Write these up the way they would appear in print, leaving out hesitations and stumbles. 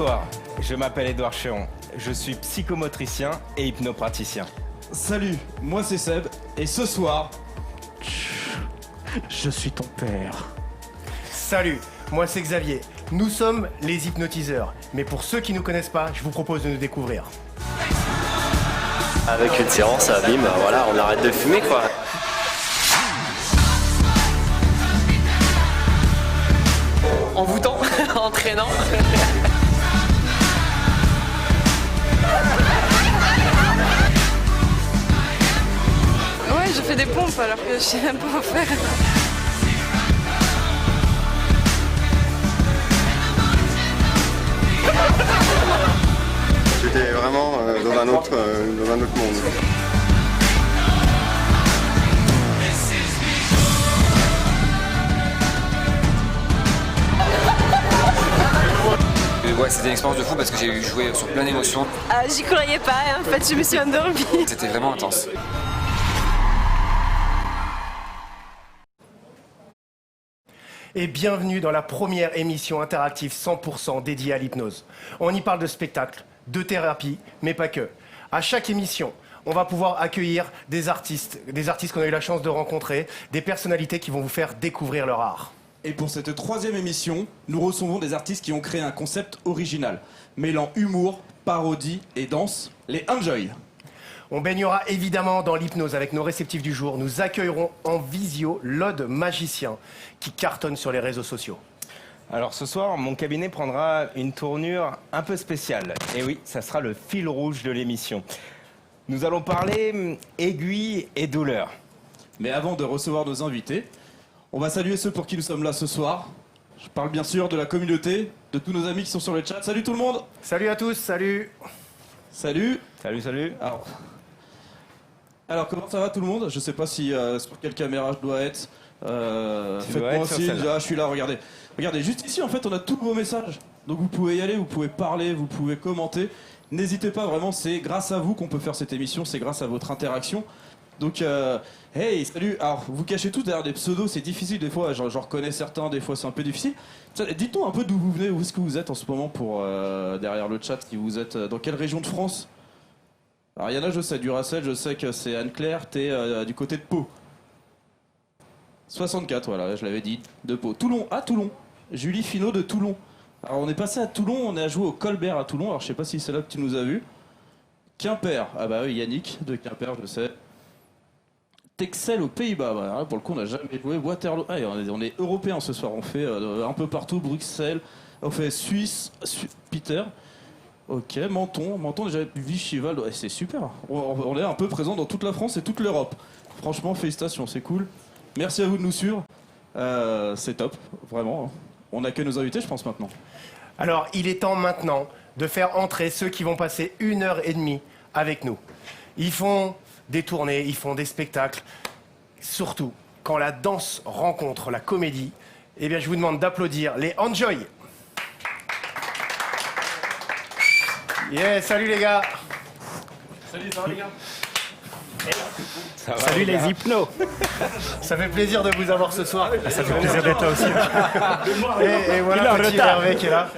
Bonsoir, je m'appelle Édouard Chéron, je suis psychomotricien et hypnopraticien. Salut, moi c'est Seb, et ce soir... Je suis ton père. Salut, moi c'est Xavier. Nous sommes les hypnotiseurs. Mais pour ceux qui ne nous connaissent pas, je vous propose de nous découvrir. Avec une séance, bim, voilà, on arrête de fumer quoi. Envoûtant, entraînant. Ouais, je fais des pompes alors que je sais même pas faire. J'étais vraiment dans un autre monde. Ouais, c'était une expérience de fou parce que j'ai joué sur plein d'émotions. J'y croyais pas, en fait je me suis endormie. C'était vraiment intense. Et bienvenue dans la première émission interactive 100% dédiée à l'hypnose. On y parle de spectacle, de thérapie, mais pas que. À chaque émission, on va pouvoir accueillir des artistes qu'on a eu la chance de rencontrer, des personnalités qui vont vous faire découvrir leur art. Et pour cette troisième émission, nous recevons des artistes qui ont créé un concept original, mêlant humour, parodie et danse, les Enjoy. On baignera évidemment dans l'hypnose avec nos réceptifs du jour. Nous accueillerons en visio l'Ode Magicien qui cartonne sur les réseaux sociaux. Alors ce soir, mon cabinet prendra une tournure un peu spéciale. Et oui, ça sera le fil rouge de l'émission. Nous allons parler aiguille et douleur. Mais avant de recevoir nos invités, on va saluer ceux pour qui nous sommes là ce soir. Je parle bien sûr de la communauté, de tous nos amis qui sont sur le chat. Salut tout le monde! Salut à tous, salut! Salut! Salut, salut. Alors comment ça va tout le monde? Je sais pas si sur quelle caméra je dois être. Faites-moi être un sur signe. celle-là. Ah, je suis là, regardez. Regardez, juste ici en fait on a tous vos messages. Donc vous pouvez y aller, vous pouvez parler, vous pouvez commenter. N'hésitez pas, vraiment, c'est grâce à vous qu'on peut faire cette émission, c'est grâce à votre interaction. Donc, hey, salut. Alors, vous cachez tous derrière des pseudos, c'est difficile des fois, j'en reconnais certains, des fois c'est un peu difficile. Dites-nous un peu d'où vous venez, où est-ce que vous êtes en ce moment pour derrière le chat, qui vous êtes, dans quelle région de France? Alors, Yana, je sais, du Racel, je sais que c'est Anne-Claire, t'es du côté de Pau. 64, voilà, je l'avais dit, de Pau. Toulon, à Toulon. Julie Finot de Toulon. Alors, on est passé à Toulon, on a joué au Colbert à Toulon, alors je sais pas si c'est là que tu nous as vu. Quimper, ah bah oui, Yannick de Quimper, je sais. Texel aux Pays-Bas, voilà, pour le coup on n'a jamais joué. Waterloo, ah, on est européen ce soir, on fait un peu partout, Bruxelles, on fait Suisse, Peter, ok, Menton déjà Vichy, Val, ouais, c'est super, on est un peu présent dans toute la France et toute l'Europe. Franchement, félicitations, c'est cool. Merci à vous de nous suivre, c'est top, vraiment. On accueille nos invités, je pense, maintenant. Alors, il est temps maintenant de faire entrer ceux qui vont passer 1h30 avec nous. Ils font des tournées, ils font des spectacles. Surtout, quand la danse rencontre la comédie, eh bien, je vous demande d'applaudir les Enjoy. Yeah, salut les gars. Salut, ça va les gars? Salut les hypnos. Ça fait plaisir de vous avoir ce soir. Ça fait plaisir d'être là aussi. Et voilà, Il est en petit retard. Hervé qui est là.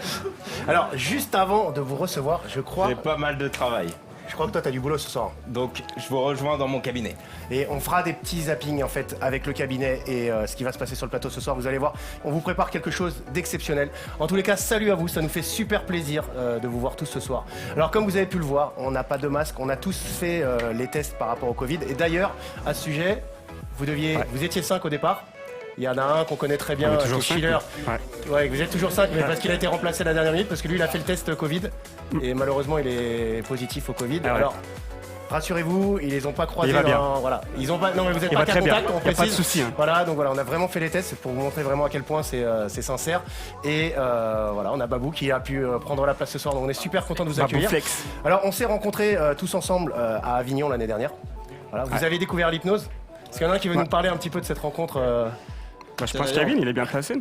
Alors, juste avant de vous recevoir, je crois J'ai pas mal de travail. que toi, tu as du boulot ce soir. Donc je vous rejoins dans mon cabinet. Et on fera des petits zappings en fait avec le cabinet et ce qui va se passer sur le plateau ce soir, vous allez voir. On vous prépare quelque chose d'exceptionnel. En tous les cas, salut à vous, ça nous fait super plaisir de vous voir tous ce soir. Alors comme vous avez pu le voir, on n'a pas de masque, on a tous fait les tests par rapport au Covid. Et d'ailleurs, à ce sujet, vous étiez 5 au départ. Il y en a un qu'on connaît très bien, On est qui toujours est 5, Schiller. ouais. Ouais, vous êtes toujours 5, mais parce qu'il a été remplacé à la dernière minute, parce que lui, il a fait le test Covid. Et malheureusement, il est positif au Covid. Ah ouais. Alors, rassurez-vous, ils les ont pas croisés. Il va bien. Voilà. Ils ont pas. Non, mais vous êtes Il pas va qu'à très bien. contact, on Il n'y a pas de précise. souci. Hein. Voilà, donc voilà, on a vraiment fait les tests pour vous montrer vraiment à quel point c'est sincère. Et voilà, on a Babou qui a pu prendre la place ce soir, donc on est super content de vous Babou accueillir. Flex. Alors, on s'est rencontrés tous ensemble à Avignon l'année dernière. Voilà, vous avez découvert l'hypnose. Est-ce qu'il y en a un qui veut nous parler un petit peu de cette rencontre Bah, je pense que Kevin, il est bien placé.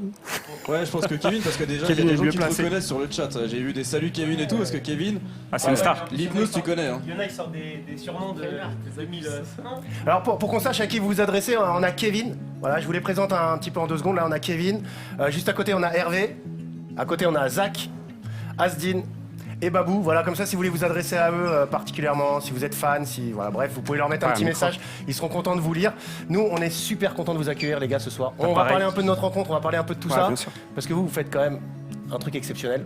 Ouais, je pense que Kevin, parce que déjà, Kevin il y a est des gens mieux qui te placé. reconnaissent sur le chat. J'ai vu des saluts Kevin et tout, parce que Kevin, Ah, c'est une star. l'hypnose, tu connais. Hein. Il y en a qui sortent des surnoms de 2000. Alors pour qu'on sache à qui vous vous adressez, on a Kevin. Voilà, je vous les présente un petit peu en 2 secondes. Là, on a Kevin. Juste à côté, on a Hervé. À côté, on a Zach. Asdin et Babou. Voilà, comme ça, si vous voulez vous adresser à eux particulièrement, si vous êtes fan, si voilà, bref, vous pouvez leur mettre un petit message. Ils seront contents de vous lire. Nous, on est super contents de vous accueillir, les gars, ce soir. On va parler un peu de notre rencontre, on va parler un peu de tout ça, parce que vous faites quand même un truc exceptionnel.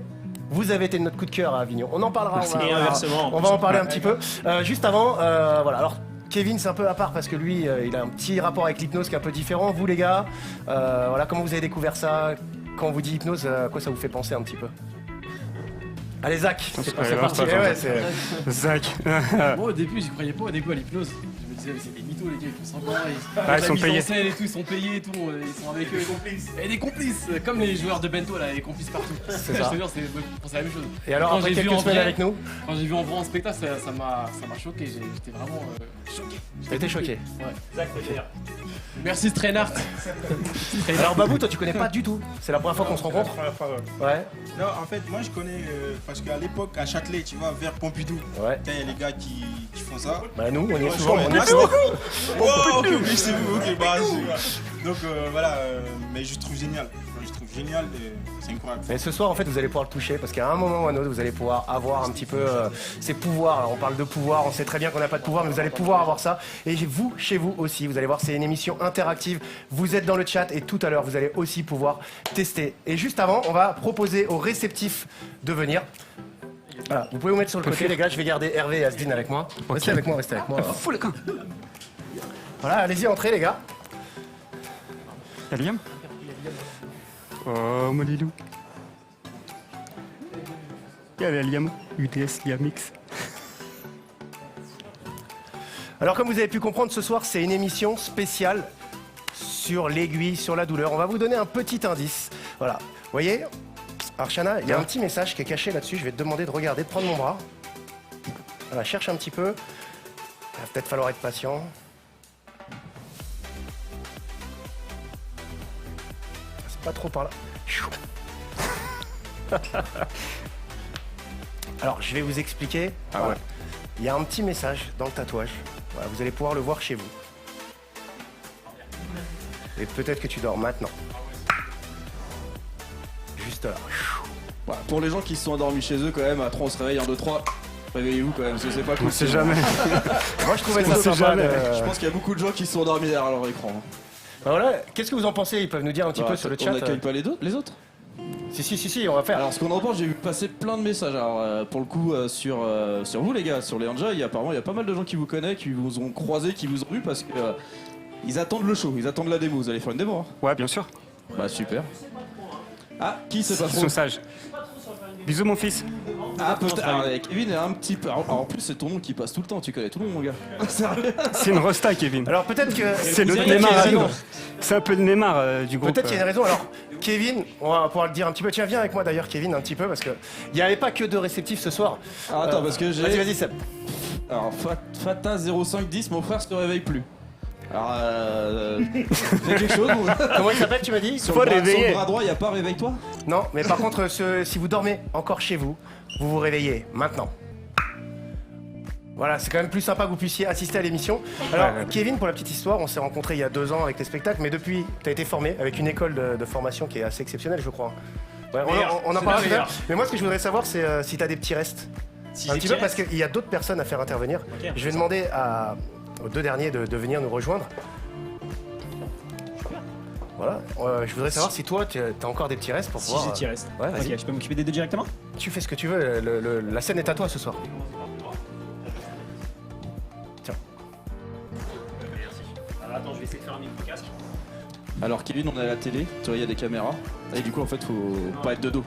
Vous avez été notre coup de cœur à Avignon. On en parlera. On va en parler un petit peu. Juste avant, voilà. Alors, Kevin, c'est un peu à part parce que lui, il a un petit rapport avec l'hypnose qui est un peu différent. Vous, les gars, voilà, comment vous avez découvert ça? Quand on vous dit hypnose, à quoi ça vous fait penser un petit peu? Allez, Zach, c'est parti. Zach. Moi, au début, j'y croyais pas au début à l'hypnose. Je me disais, mais c'est des mythos, les gars, ils font semblant. Ils sont payés. Et tout, ils sont payés et tout. Ils sont avec eux, les complices. Et des complices, comme les joueurs de Bento, là, les complices partout. C'est ça. Je te jure, c'est la même chose. Et alors, après quelques semaines avec nous, quand j'ai vu en vrai en spectacle, ça m'a choqué. J'étais vraiment choqué. t'as été choqué. Ouais. Zach, c'est bien. Merci, Strainart. Alors, Babou, toi, tu connais pas du tout. C'est la première fois qu'on se rencontre. Ouais. Non, en fait, moi je connais parce qu'à l'époque, à Châtelet, tu vois, vers Pompidou, Ouais. il y a les gars qui font ça. Bah, nous, on y est Moi, souvent. je On connais- est souvent. Oh, ok, oui, c'est vous, ok, bah, c'est- Donc voilà, mais je trouve génial. Je trouve génial, c'est incroyable. Mais ce soir, en fait, vous allez pouvoir le toucher parce qu'à un moment ou à un autre, vous allez pouvoir avoir un petit peu ces pouvoirs. Alors, on parle de pouvoir, on sait très bien qu'on n'a pas de pouvoir, mais vous allez pouvoir avoir ça. Et vous, chez vous aussi, vous allez voir, c'est une émission interactive. Vous êtes dans le chat et tout à l'heure, vous allez aussi pouvoir tester. Et juste avant, on va proposer aux réceptifs de venir. Voilà, vous pouvez vous mettre sur le côté, les gars. Je vais garder Hervé et Asdin avec moi. Restez avec moi, restez avec moi. Fous le camp. Voilà, allez-y, entrez, les gars. Y'a Liam? Oh, mon Lilou. Y'a Liam. UDS Liamix. Alors comme vous avez pu comprendre, ce soir c'est une émission spéciale sur l'aiguille, sur la douleur. On va vous donner un petit indice. Voilà, vous voyez? Alors Shana, il y a un petit message qui est caché là-dessus. Je vais te demander de regarder, de prendre mon bras. Voilà, cherche un petit peu. Il va peut-être falloir être patient. C'est pas trop par là. Chou. Alors je vais vous expliquer. Ah ouais. Il y a un petit message dans le tatouage. Voilà, vous allez pouvoir le voir chez vous. Et peut-être que tu dors maintenant. Juste là. Voilà, pour les gens qui se sont endormis chez eux, quand même, à 3 on se réveille, 1, 2, 3. Réveillez-vous quand même, parce que c'est pas cool. On sait jamais. Moi je trouvais On ça sait sympa. jamais. Je pense qu'il y a beaucoup de gens qui se sont endormis derrière leur écran. Bah voilà, qu'est-ce que vous en pensez? Ils peuvent nous dire un petit peu sur le chat. On n'accueille pas les autres? Si, on va faire. Alors ce qu'on en pense, j'ai vu passer plein de messages. Alors pour le coup sur vous les gars, sur les Enjoy, apparemment il y a pas mal de gens qui vous connaissent, qui vous ont croisé, qui vous ont vu parce que ils attendent le show, ils attendent la démo. Vous allez faire une démo, hein? Ouais, bien sûr. Bah super. Ah, qui c'est pas Ils trop? sont sages. Bisous, mon fils. Ah peut-être. Alors, Kevin est un petit peu. Alors, en plus c'est ton nom qui passe tout le temps, tu connais tout le monde mon gars. Sérieux? C'est une rosta, Kevin. Alors peut-être que. C'est le peut-être qu'il y a Neymar. une raison. C'est un peu le Neymar du groupe. Peut-être qu'il y a une raison. Alors, Kevin, on va pouvoir le dire un petit peu. Tiens, viens avec moi d'ailleurs, Kevin, un petit peu, parce que il n'y avait pas que deux réceptifs ce soir. Alors attends, parce que j'ai. Vas-y, Seb. Alors Fata 0510, mon frère se réveille plus. Alors c'est quelque chose ou... Comment il s'appelle, tu m'as dit? Sur le bras droit, il n'y a pas réveille-toi? Non, mais par contre, si vous dormez encore chez vous, vous vous réveillez maintenant. Voilà, c'est quand même plus sympa que vous puissiez assister à l'émission. Alors, Kevin, pour la petite histoire, on s'est rencontrés il y a 2 ans avec tes spectacles, mais depuis, tu as été formé avec une école de formation qui est assez exceptionnelle, je crois. Ouais, on en parlera tout à l'heure. Mais moi, ce que je voudrais savoir, c'est si tu as des petits restes. Un petit peu, parce qu'il y a d'autres personnes à faire intervenir. Ok. Je vais demander aux 2 derniers de venir nous rejoindre. Voilà, je voudrais savoir si toi, tu as encore des petits restes pour pouvoir... Si j'ai tiré. Ouais, vas-y. Ok, je peux m'occuper des deux directement? Tu fais ce que tu veux, la scène est à toi ce soir. Tiens. Alors attends, je vais essayer de faire un micro-casque. Alors Kevin, on est à la télé, tu vois, il y a des caméras. Et du coup, en fait, faut pas être de dos.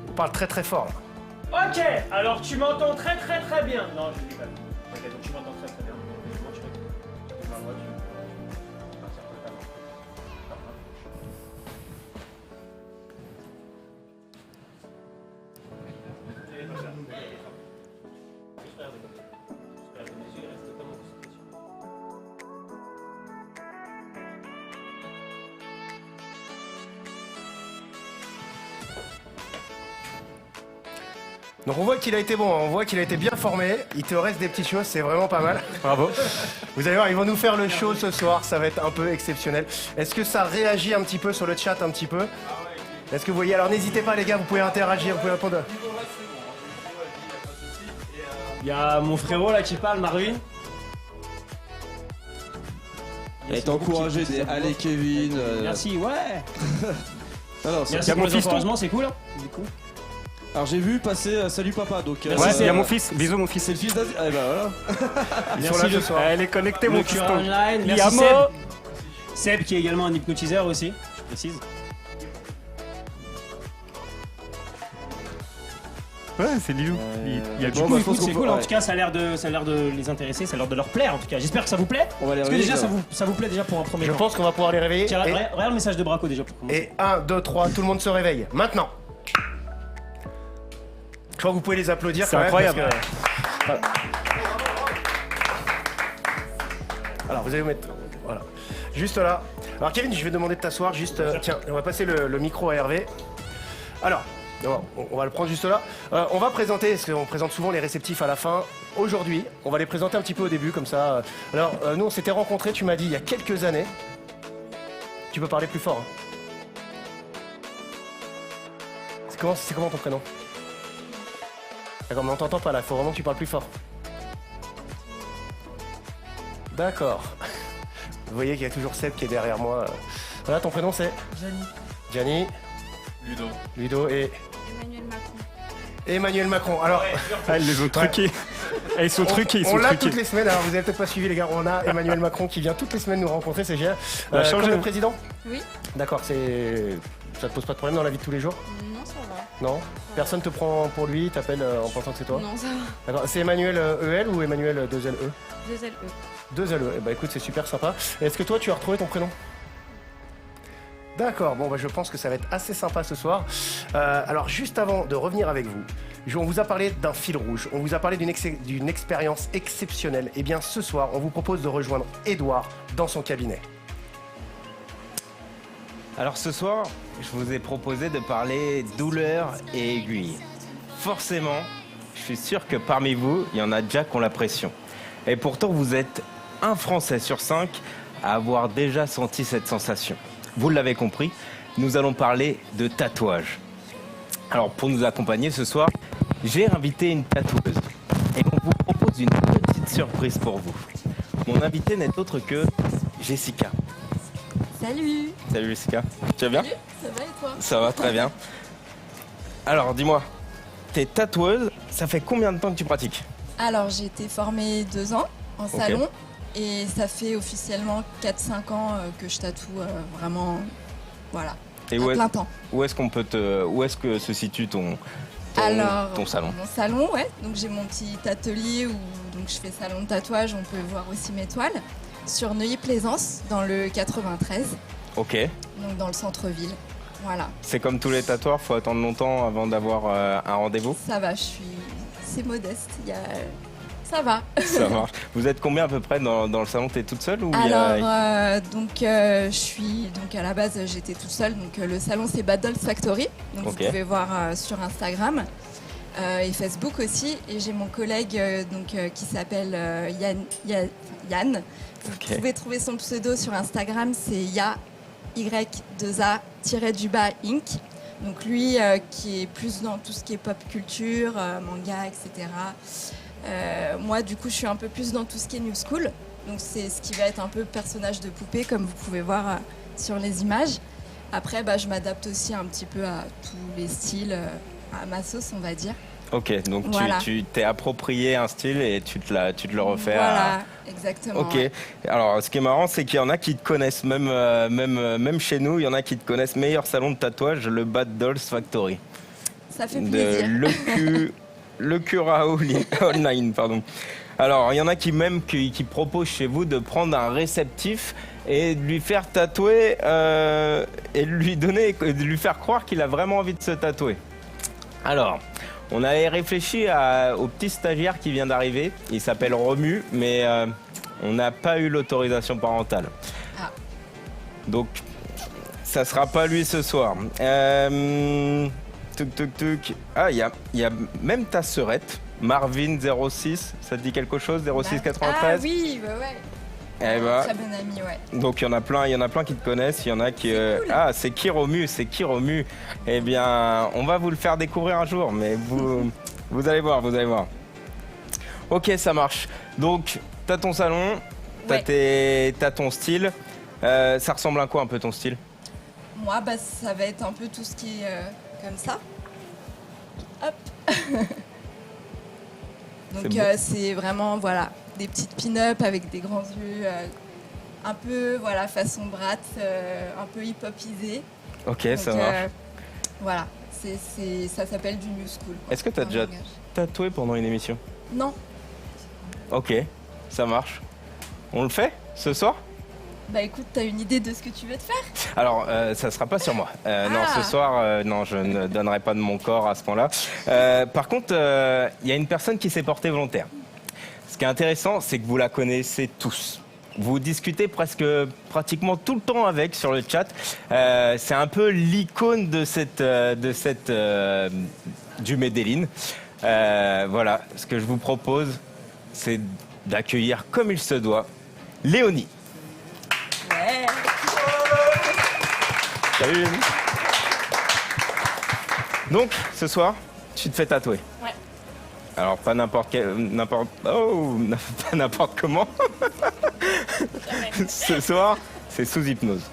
On parle très très fort là. Ok, alors tu m'entends très bien. Non, je déconne. Ok, donc tu m'entends très bien. Moi, tu m'entends. Par moi, tu partir totalement. Donc on voit qu'il a été bon, on voit qu'il a été bien formé. Il te reste des petites choses, c'est vraiment pas mal. Bravo. Vous allez voir, ils vont nous faire le show ce soir, ça va être un peu exceptionnel. Est-ce que ça réagit un petit peu sur le chat un petit peu? Est-ce que vous voyez? Alors n'hésitez pas les gars, vous pouvez interagir, vous pouvez répondre. Il y a mon frérot là qui parle, Marvin. Il est encouragé des allez Kevin. Merci, ouais. Alors, Merci pour les encouragements, c'est cool. Du coup. Alors j'ai vu passer salut papa, donc Merci, Ouais, c'est il y a mon fils. Bisous, mon fils. c'est le fils d'Aziz. Ah bah voilà. Ils sont là ce soir. Elle est connectée, Le mon cure fiston. online. Merci Liamo. Seb. Seb qui est également un hypnotiseur aussi, je précise. Ouais, c'est Lilou. Il y a du bon, coup. bah, Écoute, c'est cool, en ouais. tout cas ça a l'air de les intéresser, ça a l'air de leur plaire en tout cas. J'espère que ça vous plaît. On va les Parce que réveiller, déjà quoi. ça vous plaît déjà pour un premier Je temps. pense qu'on va pouvoir les réveiller. Tiens, regarde le message de Braco déjà pour commencer. Et 1, 2, 3, tout le monde se réveille. Maintenant. Je crois que vous pouvez les applaudir C'est quand même. incroyable. Parce que... Alors vous allez vous mettre... Voilà. Juste là. Alors Kevin, je vais demander de t'asseoir. Juste, tiens, on va passer le micro à Hervé. Alors, on va le prendre juste là. On va présenter, parce qu'on présente souvent les réceptifs à la fin. Aujourd'hui, on va les présenter un petit peu au début, comme ça. Alors, nous, on s'était rencontrés, tu m'as dit, il y a quelques années. Tu peux parler plus fort. Hein. C'est comment ton prénom? D'accord, mais on t'entend pas là, il faut vraiment que tu parles plus fort. D'accord. Vous voyez qu'il y a toujours Seb qui est derrière moi. Voilà, ton prénom c'est Gianni. Gianni. Ludo et Emmanuel Macron. Emmanuel Macron. Alors, Ah, ils les ont truqués. Ah, ils sont truqués, ils on sont l'a truqués. toutes les semaines. Alors, vous avez peut-être pas suivi les gars. On a Emmanuel Macron qui vient toutes les semaines nous rencontrer, c'est génial. On a changé, comme le hein. président. Oui. D'accord, ça te pose pas de problème dans la vie de tous les jours? Non, ça va. Non. Personne te prend pour lui, t'appelle en pensant que c'est toi? Non, ça va. D'accord. C'est Emmanuel EL ou Emmanuel 2LE? 2 LE. 2LE. Eh ben écoute, c'est super sympa. Est-ce que toi, tu as retrouvé ton prénom? D'accord, bon bah je pense que ça va être assez sympa ce soir. Alors juste avant de revenir avec vous, on vous a parlé d'un fil rouge, on vous a parlé d'une expérience exceptionnelle. Et bien ce soir, on vous propose de rejoindre Edouard dans son cabinet. Alors ce soir, je vous ai proposé de parler douleur et aiguille. Forcément, je suis sûr que parmi vous, il y en a déjà qui ont la pression. Et pourtant, vous êtes un Français sur 5 à avoir déjà senti cette sensation. Vous l'avez compris, nous allons parler de tatouage. Alors pour nous accompagner ce soir, j'ai invité une tatoueuse. Et on vous propose une petite surprise pour vous. Mon invité n'est autre que Jessica. Salut. Salut Jessica, tu vas bien? Salut, ça va et toi? Ça va très bien. Alors dis-moi, t'es tatoueuse, ça fait combien de temps que tu pratiques? Alors, j'ai été formée 2 ans en salon et ça fait officiellement 4-5 ans que je tatoue vraiment, voilà, Et à plein temps. où est-ce que se situe ton salon? Mon salon, ouais. Donc j'ai mon petit atelier où donc je fais salon de tatouage. On peut voir aussi mes toiles sur Neuilly-Plaisance dans le 93, Ok. donc dans le centre-ville. Voilà. C'est comme tous les tatoueurs, faut attendre longtemps avant d'avoir un rendez-vous? Ça va, c'est modeste. Ça va. Ça marche. Vous êtes combien à peu près dans le salon? T'es toute seule ou il y a... Alors, je suis donc à la base j'étais toute seule. Donc le salon c'est Bad Dolls Factory. Donc Ok. vous pouvez voir sur Instagram et Facebook aussi. Et j'ai mon collègue qui s'appelle Yann. Ok. Vous pouvez trouver son pseudo sur Instagram, c'est Y2A-Inc. Donc lui qui est plus dans tout ce qui est pop culture, manga, etc. Moi du coup je suis un peu plus dans tout ce qui est new school. Donc c'est ce qui va être un peu personnage de poupée comme vous pouvez voir sur les images. Après je m'adapte aussi un petit peu à tous les styles, à ma sauce on va dire. Ok, donc Voilà. tu t'es approprié un style et tu te le refais Voilà, exactement. Ok. ouais. Alors, ce qui est marrant, c'est qu'il y en a qui te connaissent, même chez nous, il y en a qui te connaissent meilleur salon de tatouage, le Bad Dolls Factory. Ça fait plaisir. Le Cura Online, pardon. Alors, il y en a qui proposent chez vous de prendre un réceptif et de lui faire tatouer et de lui faire croire qu'il a vraiment envie de se tatouer. Alors, on avait réfléchi au petit stagiaire qui vient d'arriver. Il s'appelle Romu, mais on n'a pas eu l'autorisation parentale. Ah. Donc, ça sera pas lui ce soir. Ah, il y a même ta sœurette, Marvin 06. Ça te dit quelque chose, 0693? Ah oui, ouais. Eh ben, Très bon ami, ouais. donc il y en a plein qui te connaissent, il y en a qui... cool. Ah, c'est qui Romu. Eh bien, on va vous le faire découvrir un jour, mais vous allez voir. Ok, ça marche. Donc, t'as ton salon, t'as ton style. Ça ressemble à quoi un peu ton style? Moi, bah, ça va être un peu tout ce qui est comme ça. Hop. Donc beau. c'est vraiment voilà des petites pin-up avec des grands yeux, un peu voilà façon Brat, un peu hip-hopisé. Ok, Donc, ça marche. Voilà, ça s'appelle du new school. quoi, Est-ce que t'as dans le déjà langage. tatoué pendant une émission? Non. Ok, ça marche. On le fait ce soir? Bah écoute, t'as une idée de ce que tu veux te faire? Alors, ça sera pas sur moi. Non, ce soir, non, je ne donnerai pas de mon corps à ce point-là. Par contre, il y a une personne qui s'est portée volontaire. Ce qui est intéressant, c'est que vous la connaissez tous. Vous discutez pratiquement tout le temps avec sur le chat. C'est un peu l'icône du Medellin. Voilà, ce que je vous propose, c'est d'accueillir comme il se doit Léonie. Ouais. Salut Léonie. Donc, ce soir, tu te fais tatouer. Ouais. Alors, pas n'importe comment. Ce soir, c'est sous hypnose.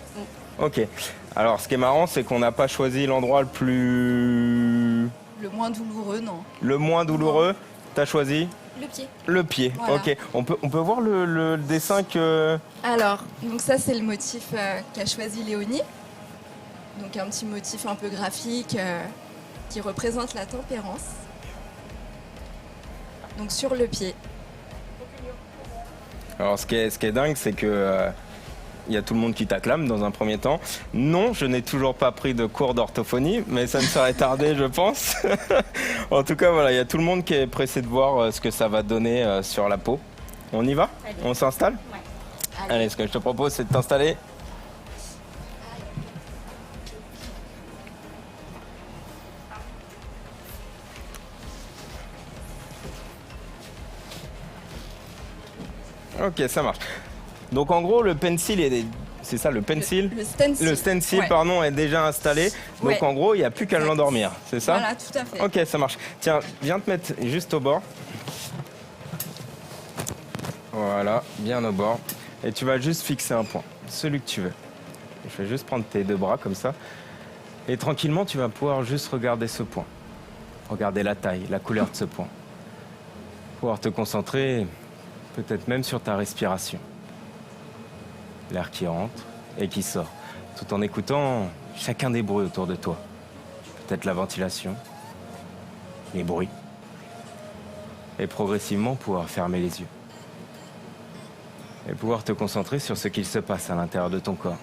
Ok. Alors, ce qui est marrant, c'est qu'on n'a pas choisi l'endroit Le moins douloureux, non. le moins douloureux. T'as choisi Le pied. le pied. Voilà. Ok. On peut voir le dessin que... Alors, donc ça c'est le motif qu'a choisi Léonie. Donc un petit motif un peu graphique qui représente la tempérance. Donc sur le pied. Alors, ce qui est dingue, c'est que... il y a tout le monde qui t'acclame dans un premier temps. Non, je n'ai toujours pas pris de cours d'orthophonie, mais ça ne serait tardé, je pense. En tout cas, voilà, il y a tout le monde qui est pressé de voir ce que ça va donner sur la peau. On y va? Allez. On s'installe? Ouais. Allez, ce que je te propose, c'est de t'installer. Ok, ça marche. Donc en gros, le pencil c'est ça, le pencil. Le stencil. Le stencil, Ouais. pardon, est déjà installé. Donc Ouais. en gros, il n'y a plus qu'à l'endormir, c'est ça? Voilà, tout à fait. Ok, ça marche. Tiens, viens te mettre juste au bord. Voilà, bien au bord. Et tu vas juste fixer un point, celui que tu veux. Je vais juste prendre tes deux bras comme ça. Et tranquillement, tu vas pouvoir juste regarder ce point. Regarder la taille, la couleur de ce point. Pouvoir te concentrer peut-être même sur ta respiration. L'air qui rentre et qui sort, tout en écoutant chacun des bruits autour de toi. Peut-être la ventilation, les bruits. Et progressivement pouvoir fermer les yeux. Et pouvoir te concentrer sur ce qu'il se passe à l'intérieur de ton corps.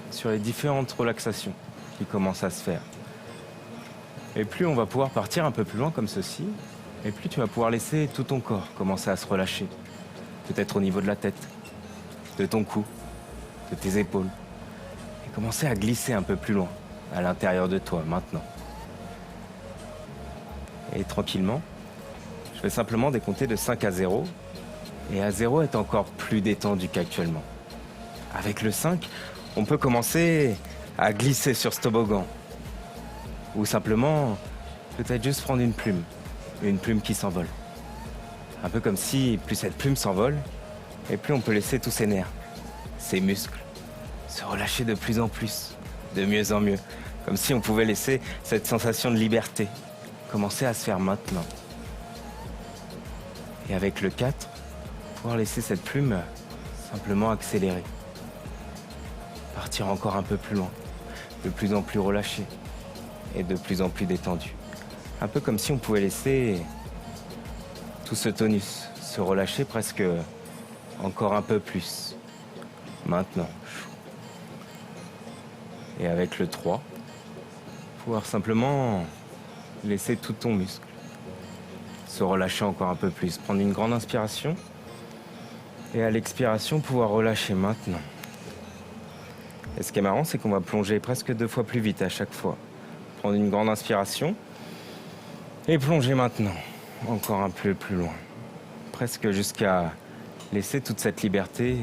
Sur les différentes relaxations qui commencent à se faire. Et plus on va pouvoir partir un peu plus loin comme ceci, et plus tu vas pouvoir laisser tout ton corps commencer à se relâcher. Peut-être au niveau de la tête, de ton cou, de tes épaules. Et commencer à glisser un peu plus loin, à l'intérieur de toi, maintenant. Et tranquillement, je vais simplement décompter de 5 à 0. Et à 0 est encore plus détendu qu'actuellement. Avec le 5, on peut commencer à glisser sur ce toboggan. Ou simplement, peut-être juste prendre une plume qui s'envole. Un peu comme si plus cette plume s'envole, et plus on peut laisser tous ses nerfs, ses muscles, se relâcher de plus en plus, de mieux en mieux. Comme si on pouvait laisser cette sensation de liberté commencer à se faire maintenant. Et avec le 4, pouvoir laisser cette plume simplement accélérer. Partir encore un peu plus loin, de plus en plus relâché et de plus en plus détendu. Un peu comme si on pouvait laisser tout ce tonus se relâcher presque encore un peu plus. Maintenant. Et avec le 3, pouvoir simplement laisser tout ton muscle se relâcher encore un peu plus. Prendre une grande inspiration et à l'expiration, pouvoir relâcher maintenant. Et ce qui est marrant, c'est qu'on va plonger presque 2 fois plus vite à chaque fois. Prendre une grande inspiration et plonger maintenant, encore un peu plus loin. Presque jusqu'à laisser toute cette liberté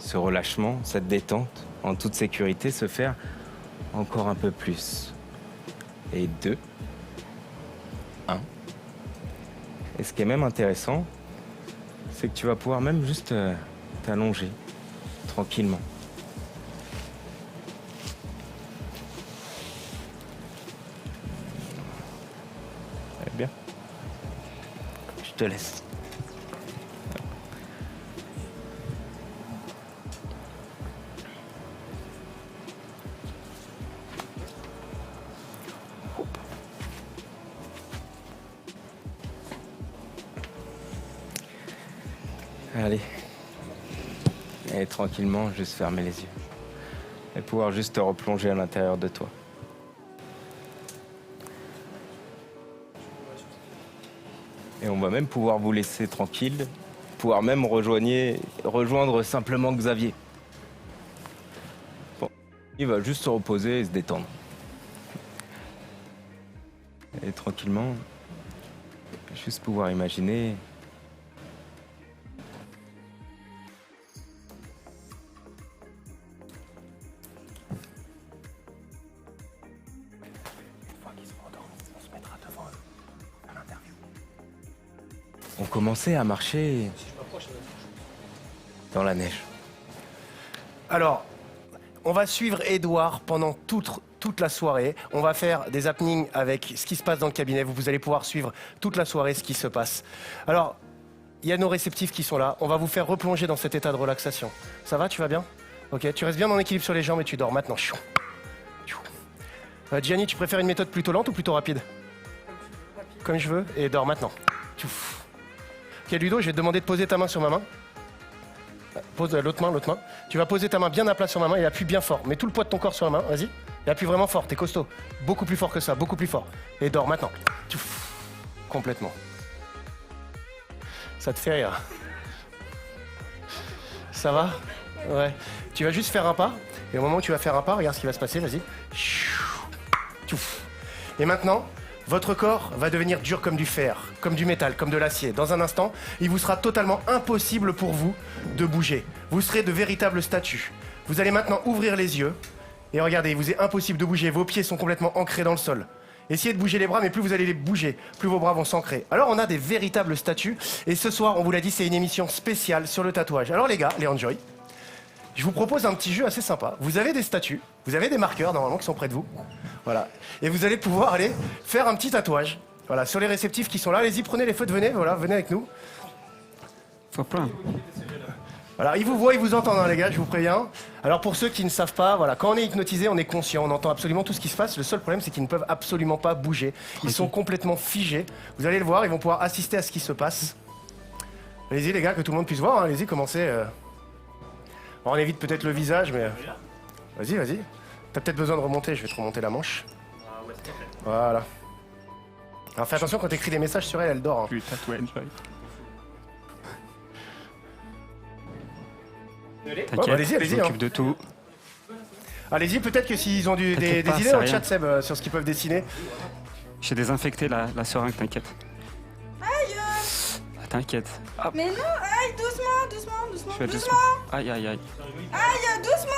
ce relâchement, cette détente, en toute sécurité, se faire encore un peu plus. Et 2, 1. Et ce qui est même intéressant, c'est que tu vas pouvoir même juste t'allonger tranquillement. Eh bien, je te laisse. Allez. Et tranquillement, juste fermer les yeux. Et pouvoir juste te replonger à l'intérieur de toi. Et on va même pouvoir vous laisser tranquille, pouvoir même rejoindre simplement Xavier. Bon, il va juste se reposer et se détendre. Et tranquillement, juste pouvoir imaginer. On commençait à marcher dans la neige. Alors, on va suivre Edouard pendant toute la soirée. On va faire des happenings avec ce qui se passe dans le cabinet. Vous allez pouvoir suivre toute la soirée ce qui se passe. Alors, il y a nos réceptifs qui sont là. On va vous faire replonger dans cet état de relaxation. Ça va, tu vas bien? Ok, tu restes bien en équilibre sur les jambes et tu dors maintenant. Gianni, tu préfères une méthode plutôt lente ou plutôt rapide? Comme je veux, et dors maintenant. Ok, Ludo, je vais te demander de poser ta main sur ma main. Pose l'autre main. Tu vas poser ta main bien à plat sur ma main et appuie bien fort. Mets tout le poids de ton corps sur la main, vas-y. Et appuie vraiment fort, t'es costaud. Beaucoup plus fort que ça, beaucoup plus fort. Et dors maintenant. Complètement. Ça te fait rire? Ça va? Ouais. Tu vas juste faire un pas. Et au moment où tu vas faire un pas, regarde ce qui va se passer, vas-y. Et maintenant, votre corps va devenir dur comme du fer, comme du métal, comme de l'acier. Dans un instant, il vous sera totalement impossible pour vous de bouger. Vous serez de véritables statues. Vous allez maintenant ouvrir les yeux. Et regardez, il vous est impossible de bouger. Vos pieds sont complètement ancrés dans le sol. Essayez de bouger les bras, mais plus vous allez les bouger, plus vos bras vont s'ancrer. Alors on a des véritables statues. Et ce soir, on vous l'a dit, c'est une émission spéciale sur le tatouage. Alors les gars, les Enjoy, je vous propose un petit jeu assez sympa. Vous avez des statues, vous avez des marqueurs normalement qui sont près de vous. Voilà. Et vous allez pouvoir aller faire un petit tatouage. Voilà, sur les réceptifs qui sont là. Allez-y, prenez les feutres, venez, voilà, venez avec nous. Faut plein. Voilà, ils vous voient, ils vous entendent, hein, les gars, je vous préviens. Alors pour ceux qui ne savent pas, voilà, quand on est hypnotisé, on est conscient, on entend absolument tout ce qui se passe. Le seul problème, c'est qu'ils ne peuvent absolument pas bouger. Ils sont complètement figés. Vous allez le voir, ils vont pouvoir assister à ce qui se passe. Allez-y, les gars, que tout le monde puisse voir. Hein. Allez-y, commencez. On évite peut-être le visage, mais... Vas-y, vas-y. T'as peut-être besoin de remonter, je vais te remonter la manche. Voilà. Alors fais attention quand t'écris des messages sur elle, elle dort. Hein. Plus tatouage. T'inquiète, allez-y, allez-y. je m'occupe de tout. Allez-y, peut-être que s'ils ont des T'inquiète pas, idées c'est dans le rien. chat, Seb, sur ce qu'ils peuvent dessiner. J'ai désinfecté la seringue, t'inquiète. Aïe Ah, t'inquiète. Hop, Mais non, aïe, doucement. je fais doucement. Aïe, aïe, aïe. Aïe, doucement.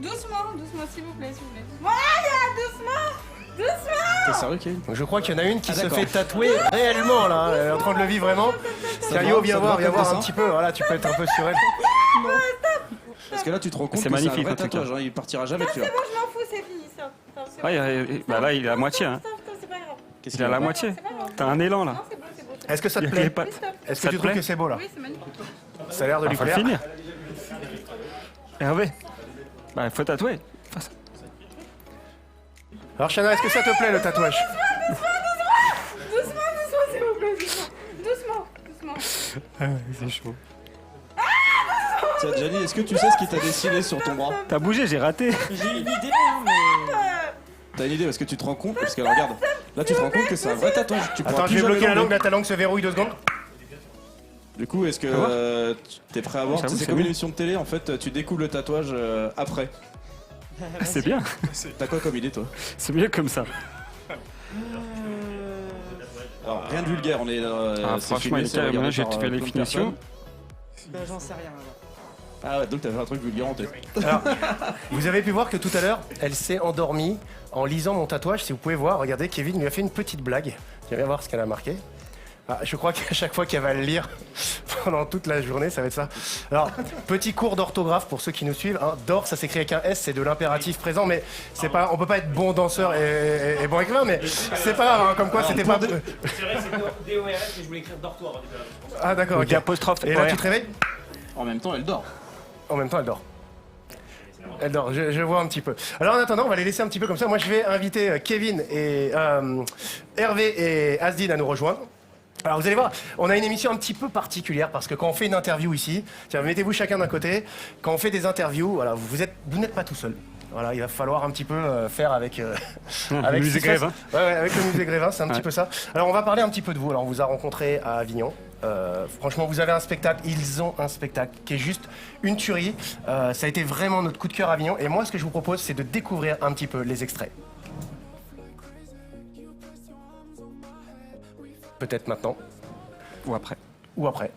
Doucement, s'il vous plaît. Aïe, doucement. T'es sérieux, Kevin? Donc je crois qu'il y en a une qui se d'accord. fait tatouer réellement là, hein. Elle est en train de le vivre vraiment. Cario, viens voir un petit peu, voilà, tu peux être un peu sur elle. Parce que là, tu te rends compte C'est que magnifique, c'est un en vrai tout cas. tatouage, hein, il partira jamais celui-là. Bon, je m'en fous, c'est fini, ça. Enfin, c'est Ouais, bah là, il est à moitié. Hein. c'est pas grave. Qu'est-ce Il est à la moitié. T'as un élan là. C'est bon. Est-ce que ça te Il y a les plaît? pattes. Est-ce Ça que tu te trouves plaît que c'est beau là? Oui, c'est magnifique. Ça a l'air de lui Faut le plaire. finir. Hervé. Bah, faut tatouer. Enfin, ça- Alors Chana, est-ce que ça te plaît le tatouage? Doucement, s'il vous plaît. Doucement. C'est chaud. Tiens, Gianni, est-ce que tu sais ce qui t'a dessiné sur ton bras? T'as bougé, j'ai raté. J'ai une idée, hein, mais. T'as une idée parce que tu te rends compte? Parce que regarde, là tu te rends compte que c'est un vrai tatouage. Tu pourras Attends, je plus vais jamais bloquer la l'enlever. langue, là ta langue se verrouille 2 secondes. Du coup, est-ce que Ça va t'es prêt à voir? J'avoue, C'est c'est comme bon. une émission de télé, en fait, tu découvres le tatouage après. Ah, c'est bien. T'as quoi comme idée, toi? C'est mieux comme ça. Alors, rien de vulgaire, on est. Franchement, il est carrément, j'ai tué les finitions. J'en sais rien. Ah ouais, donc t'avais un truc vulgaire en tête. Alors, vous avez pu voir que tout à l'heure, elle s'est endormie en lisant mon tatouage. Si vous pouvez voir, regardez, Kevin lui a fait une petite blague. Je vais voir ce qu'elle a marqué. Ah, je crois qu'à chaque fois qu'elle va le lire pendant toute la journée, ça va être ça. Alors, petit cours d'orthographe pour ceux qui nous suivent. Hein. D'or, ça s'écrit avec un S, c'est de l'impératif présent, mais c'est pas, on peut pas être bon danseur et bon écrivain, mais c'est pas grave, hein, comme quoi c'était pas. C'est vrai, c'est DORS, mais je voulais écrire dortoir. Ah d'accord, ok. Apostrophe. Et là, tu te réveilles? En même temps, elle dort. En même temps, elle dort. Elle dort, je vois un petit peu. Alors en attendant, on va les laisser un petit peu comme ça. Moi, je vais inviter Kevin et Hervé et Asdin à nous rejoindre. Alors vous allez voir, on a une émission un petit peu particulière parce que quand on fait une interview ici, tiens, mettez-vous chacun d'un côté, quand on fait des interviews, voilà, vous n'êtes pas tout seul. Voilà, il va falloir un petit peu faire avec le musée Grévin. Ouais, avec le musée Grévin, c'est un petit peu ça. Alors on va parler un petit peu de vous. Alors on vous a rencontré à Avignon. Franchement, vous avez un spectacle, ils ont un spectacle qui est juste une tuerie. Ça a été vraiment notre coup de cœur à Avignon. Et moi, ce que je vous propose, c'est de découvrir un petit peu les extraits. Peut-être maintenant. Ou après. Ou après.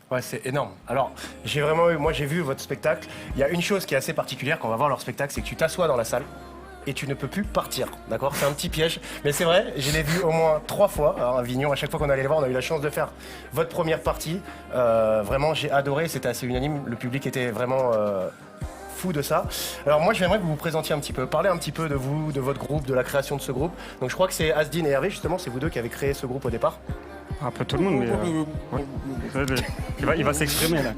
Ouais, c'est énorme. Alors, moi j'ai vu votre spectacle. Il y a une chose qui est assez particulière quand on va voir leur spectacle, c'est que tu t'assois dans la salle et tu ne peux plus partir. D'accord? C'est un petit piège. Mais c'est vrai, je l'ai vu au moins 3 fois. Alors, à Avignon, à chaque fois qu'on allait les voir, on a eu la chance de faire votre première partie. Vraiment, j'ai adoré. C'était assez unanime. Le public était vraiment fou de ça. Alors moi, j'aimerais que vous vous présentiez un petit peu, parler un petit peu de vous, de votre groupe, de la création de ce groupe. Donc je crois que c'est Asdin et Hervé, justement, c'est vous deux qui avez créé ce groupe au départ. Un peu tout le monde, mais il va s'exprimer là.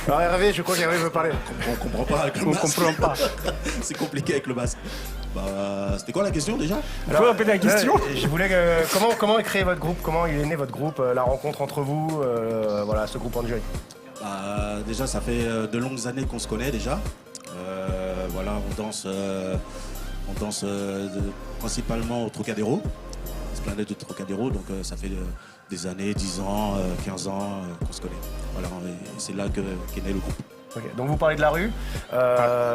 Alors Hervé, je crois qu'Hervé veut parler. On comprend pas avec le On masque. comprend pas. C'est compliqué avec le masque. C'était quoi la question déjà? Tu peux répéter la question? Je voulais comment est créé votre groupe, comment il est né votre groupe, la rencontre entre vous, voilà, ce groupe Enjoy. Déjà, ça fait de longues années qu'on se connaît déjà. Voilà, on danse principalement au Trocadéro. Planète de Trocadéro, donc ça fait des années, 10 ans, 15 ans qu'on se connaît. Voilà, c'est là qu'est né le groupe. Okay. Donc vous parlez de la rue,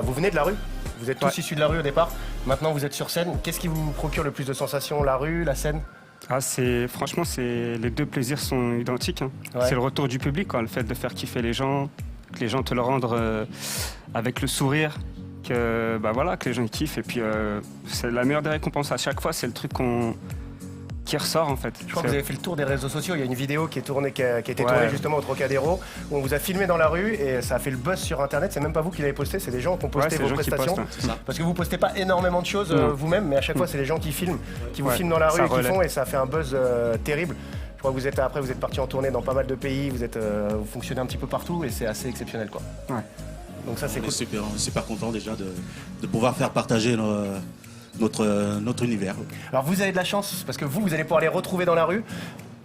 vous venez de la rue, vous êtes tous issus de la rue au départ, maintenant vous êtes sur scène. Qu'est-ce qui vous procure le plus de sensations, la rue, la scène? Franchement, les deux plaisirs sont identiques. Hein. Ouais. C'est le retour du public, quoi, le fait de faire kiffer les gens, que les gens te le rendent avec le sourire, que les gens kiffent. Et puis c'est la meilleure des récompenses à chaque fois, c'est le truc qui ressort en fait. Je crois que vous avez fait le tour des réseaux sociaux. Il y a une vidéo qui a été tournée justement au Trocadéro où on vous a filmé dans la rue et ça a fait le buzz sur internet. C'est même pas vous qui l'avez posté, c'est des gens qui ont posté vos prestations. Parce que vous postez pas énormément de choses vous-même, mais à chaque fois c'est les gens qui filment, qui vous filment dans la rue et qui font, et ça a fait un buzz terrible. Je crois que vous êtes parti en tournée dans pas mal de pays, vous fonctionnez un petit peu partout et c'est assez exceptionnel quoi. Ouais. Donc ça c'est cool. On est super content déjà de pouvoir faire partager notre univers. Alors vous avez de la chance parce que vous allez pouvoir les retrouver dans la rue.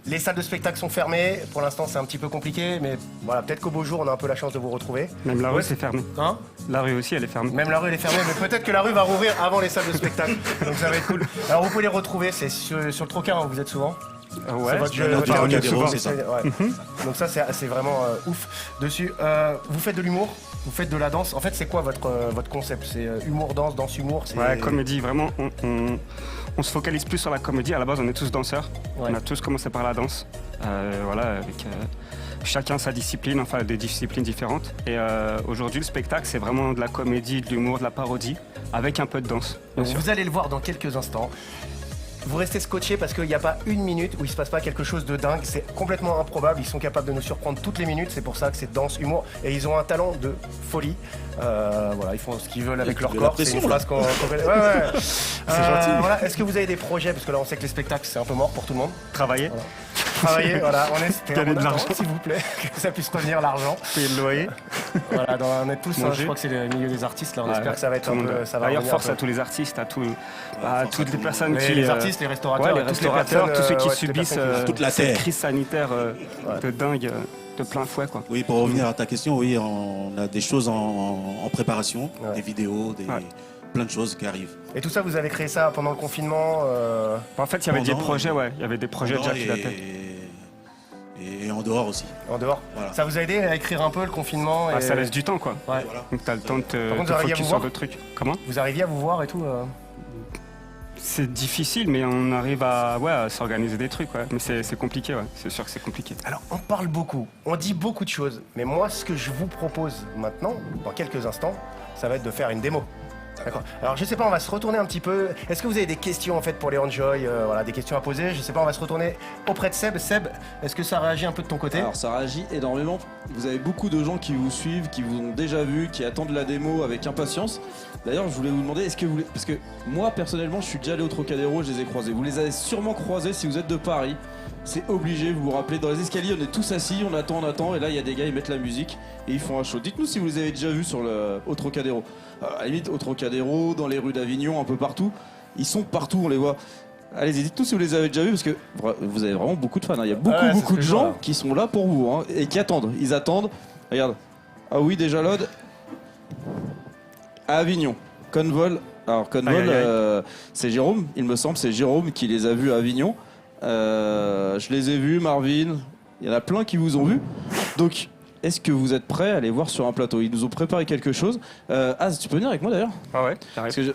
Les salles de spectacle sont fermées. Pour l'instant, c'est un petit peu compliqué, mais voilà, peut-être qu'au beau jour, on a un peu la chance de vous retrouver. Même la rue, c'est fermé. Hein? La rue aussi, elle est fermée. Même la rue, elle est fermée, mais peut-être que la rue va rouvrir avant les salles de spectacle. Donc ça va être cool. Alors vous pouvez les retrouver, c'est sur le Trocadéro où vous êtes souvent. Ouais, c'est votre jeu, c'est ça. Ouais. Donc ça, c'est vraiment ouf. Dessus, vous faites de l'humour, vous faites de la danse. En fait, c'est quoi votre concept? C'est humour, danse, humour? Ouais, comédie, vraiment. On se focalise plus sur la comédie. À la base, on est tous danseurs. Ouais. On a tous commencé par la danse. Voilà, avec chacun sa discipline, enfin des disciplines différentes. Et aujourd'hui, le spectacle, c'est vraiment de la comédie, de l'humour, de la parodie, avec un peu de danse. Donc, vous allez le voir dans quelques instants. vous restez scotché parce qu'il n'y a pas une minute où il se passe pas quelque chose de dingue. C'est complètement improbable. Ils sont capables de nous surprendre toutes les minutes. C'est pour ça que c'est danse, humour. Et ils ont un talent de folie. Voilà, ils font ce qu'ils veulent avec leur corps. C'est une phrase qu'on connaît. Ouais. C'est gentil. Voilà. Est-ce que vous avez des projets? Parce que là, on sait que les spectacles, c'est un peu mort pour tout le monde. Travailler. Voilà. Travailler, voilà. On espère. Gagner de l'argent. S'il vous plaît, que ça puisse revenir l'argent. Payer le loyer. Voilà, on est tous, je crois que c'est le milieu des artistes. Là, on espère que ça va être un peu. Ça va D'ailleurs, revenir force un peu. à tous les artistes, à toutes les personnes qui. Les artistes, les restaurateurs, les restaurateurs, tous ceux qui subissent toute la cette terre. crise sanitaire de dingue, de plein fouet, quoi. Oui, pour revenir à ta question, oui, on a des choses en préparation, des vidéos, plein de choses qui arrivent. Et tout ça, vous avez créé ça pendant le confinement En fait, il y avait des projets, il y avait des projets déjà qui dataient. Et en dehors aussi. En dehors. Voilà. Ça vous a aidé à écrire un peu le confinement et... Ça laisse du temps, quoi. Ouais. Voilà. Donc t'as le temps de te focus sur d'autres trucs. Comment? Vous arriviez à vous voir et tout C'est difficile, mais on arrive à s'organiser des trucs, ouais. Mais c'est compliqué, ouais. C'est sûr que c'est compliqué. Alors, on parle beaucoup, on dit beaucoup de choses, mais moi, ce que je vous propose maintenant, dans quelques instants, ça va être de faire une démo. D'accord. Alors je sais pas, on va se retourner un petit peu. Est-ce que vous avez des questions en fait pour les Enjoy, voilà, des questions à poser? Je sais pas, on va se retourner auprès de Seb. Seb, est-ce que ça réagit un peu de ton côté? Alors ça réagit énormément. Vous avez beaucoup de gens qui vous suivent, qui vous ont déjà vu, qui attendent la démo avec impatience. D'ailleurs, je voulais vous demander, est-ce que vous voulez... Parce que moi personnellement, je suis déjà allé au Trocadéro, je les ai croisés. Vous les avez sûrement croisés si vous êtes de Paris. C'est obligé, vous vous rappelez, dans les escaliers, on est tous assis, on attend, et là il y a des gars, ils mettent la musique et ils font un show. Dites-nous si vous les avez déjà vus au Trocadéro. À la limite, au Trocadéro, dans les rues d'Avignon, un peu partout. Ils sont partout, on les voit. Allez-y, dites-nous si vous les avez déjà vus, parce que vous avez vraiment beaucoup de fans. Hein. Il y a beaucoup de gens qui sont là pour vous, hein, et qui attendent. Ils attendent. Regarde. Ah oui, déjà Lode. À Avignon. Convol. Alors Convol, c'est Jérôme, il me semble, c'est Jérôme qui les a vus à Avignon. Je les ai vus, Marvin. Il y en a plein qui vous ont vus. Donc, est-ce que vous êtes prêts à les voir sur un plateau? Ils nous ont préparé quelque chose. Az, tu peux venir avec moi d'ailleurs? Ah ouais, parce que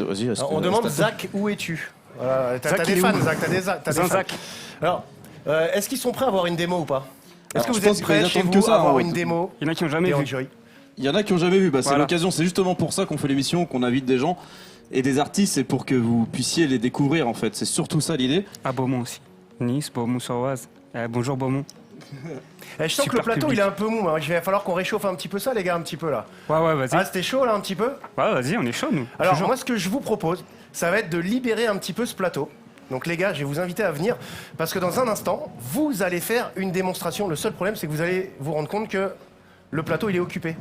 Vas-y, on demande Zach, où es-tu? Voilà, t'as des fans, Zach, t'as des fans. Zach. Alors, est-ce qu'ils sont prêts à avoir une démo ou pas? Est-ce que vous je pense êtes prêts qu'ils chez attendent vous que ça, à avoir hein. une démo? Il y en a qui n'ont jamais vu. Enjoy. Il y en a qui n'ont jamais vu. C'est Voilà. l'occasion. C'est justement pour ça qu'on fait l'émission, qu'on invite des gens et des artistes. C'est pour que vous puissiez les découvrir en fait. C'est surtout ça l'idée. À Beaumont aussi. Nice, Beaumont-sur-Oise. Bonjour Beaumont. Je sens que le plateau il est un peu mou, hein. Il va falloir qu'on réchauffe un petit peu ça les gars, un petit peu là. Ouais, vas-y. Ah, c'était chaud là un petit peu? Ouais, vas-y, on est chaud nous. Alors Toujours. moi ce que je vous propose, ça va être de libérer un petit peu ce plateau. Donc les gars, je vais vous inviter à venir parce que dans un instant, vous allez faire une démonstration. Le seul problème c'est que vous allez vous rendre compte que le plateau il est occupé.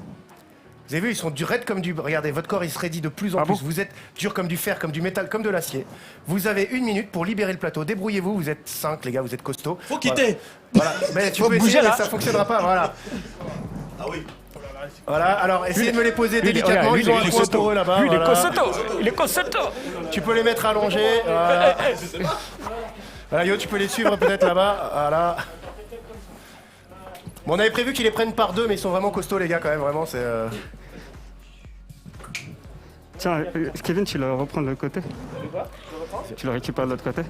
Vous avez vu, ils sont raides comme du... Regardez, votre corps il se raidit de plus en plus. Vous êtes dur comme du fer, comme du métal, comme de l'acier. Vous avez 1 minute pour libérer le plateau. Débrouillez-vous, vous êtes 5 les gars, vous êtes costauds. Faut quitter. Voilà. Mais tu peux essayer, mais ça fonctionnera pas, voilà. Ah oui. Voilà, alors essayez de me les poser délicatement, ils ont un coin pour eux là-bas. Lui, voilà. il est costaud. Tu peux les mettre allongés. Voilà. Voilà, Yo, tu peux les suivre peut-être là-bas. Voilà. Bon, on avait prévu qu'ils les prennent par 2, mais ils sont vraiment costauds les gars quand même, vraiment c'est... Tiens, Kevin, tu le reprends de l'autre côté. Tu le récupères de l'autre côté.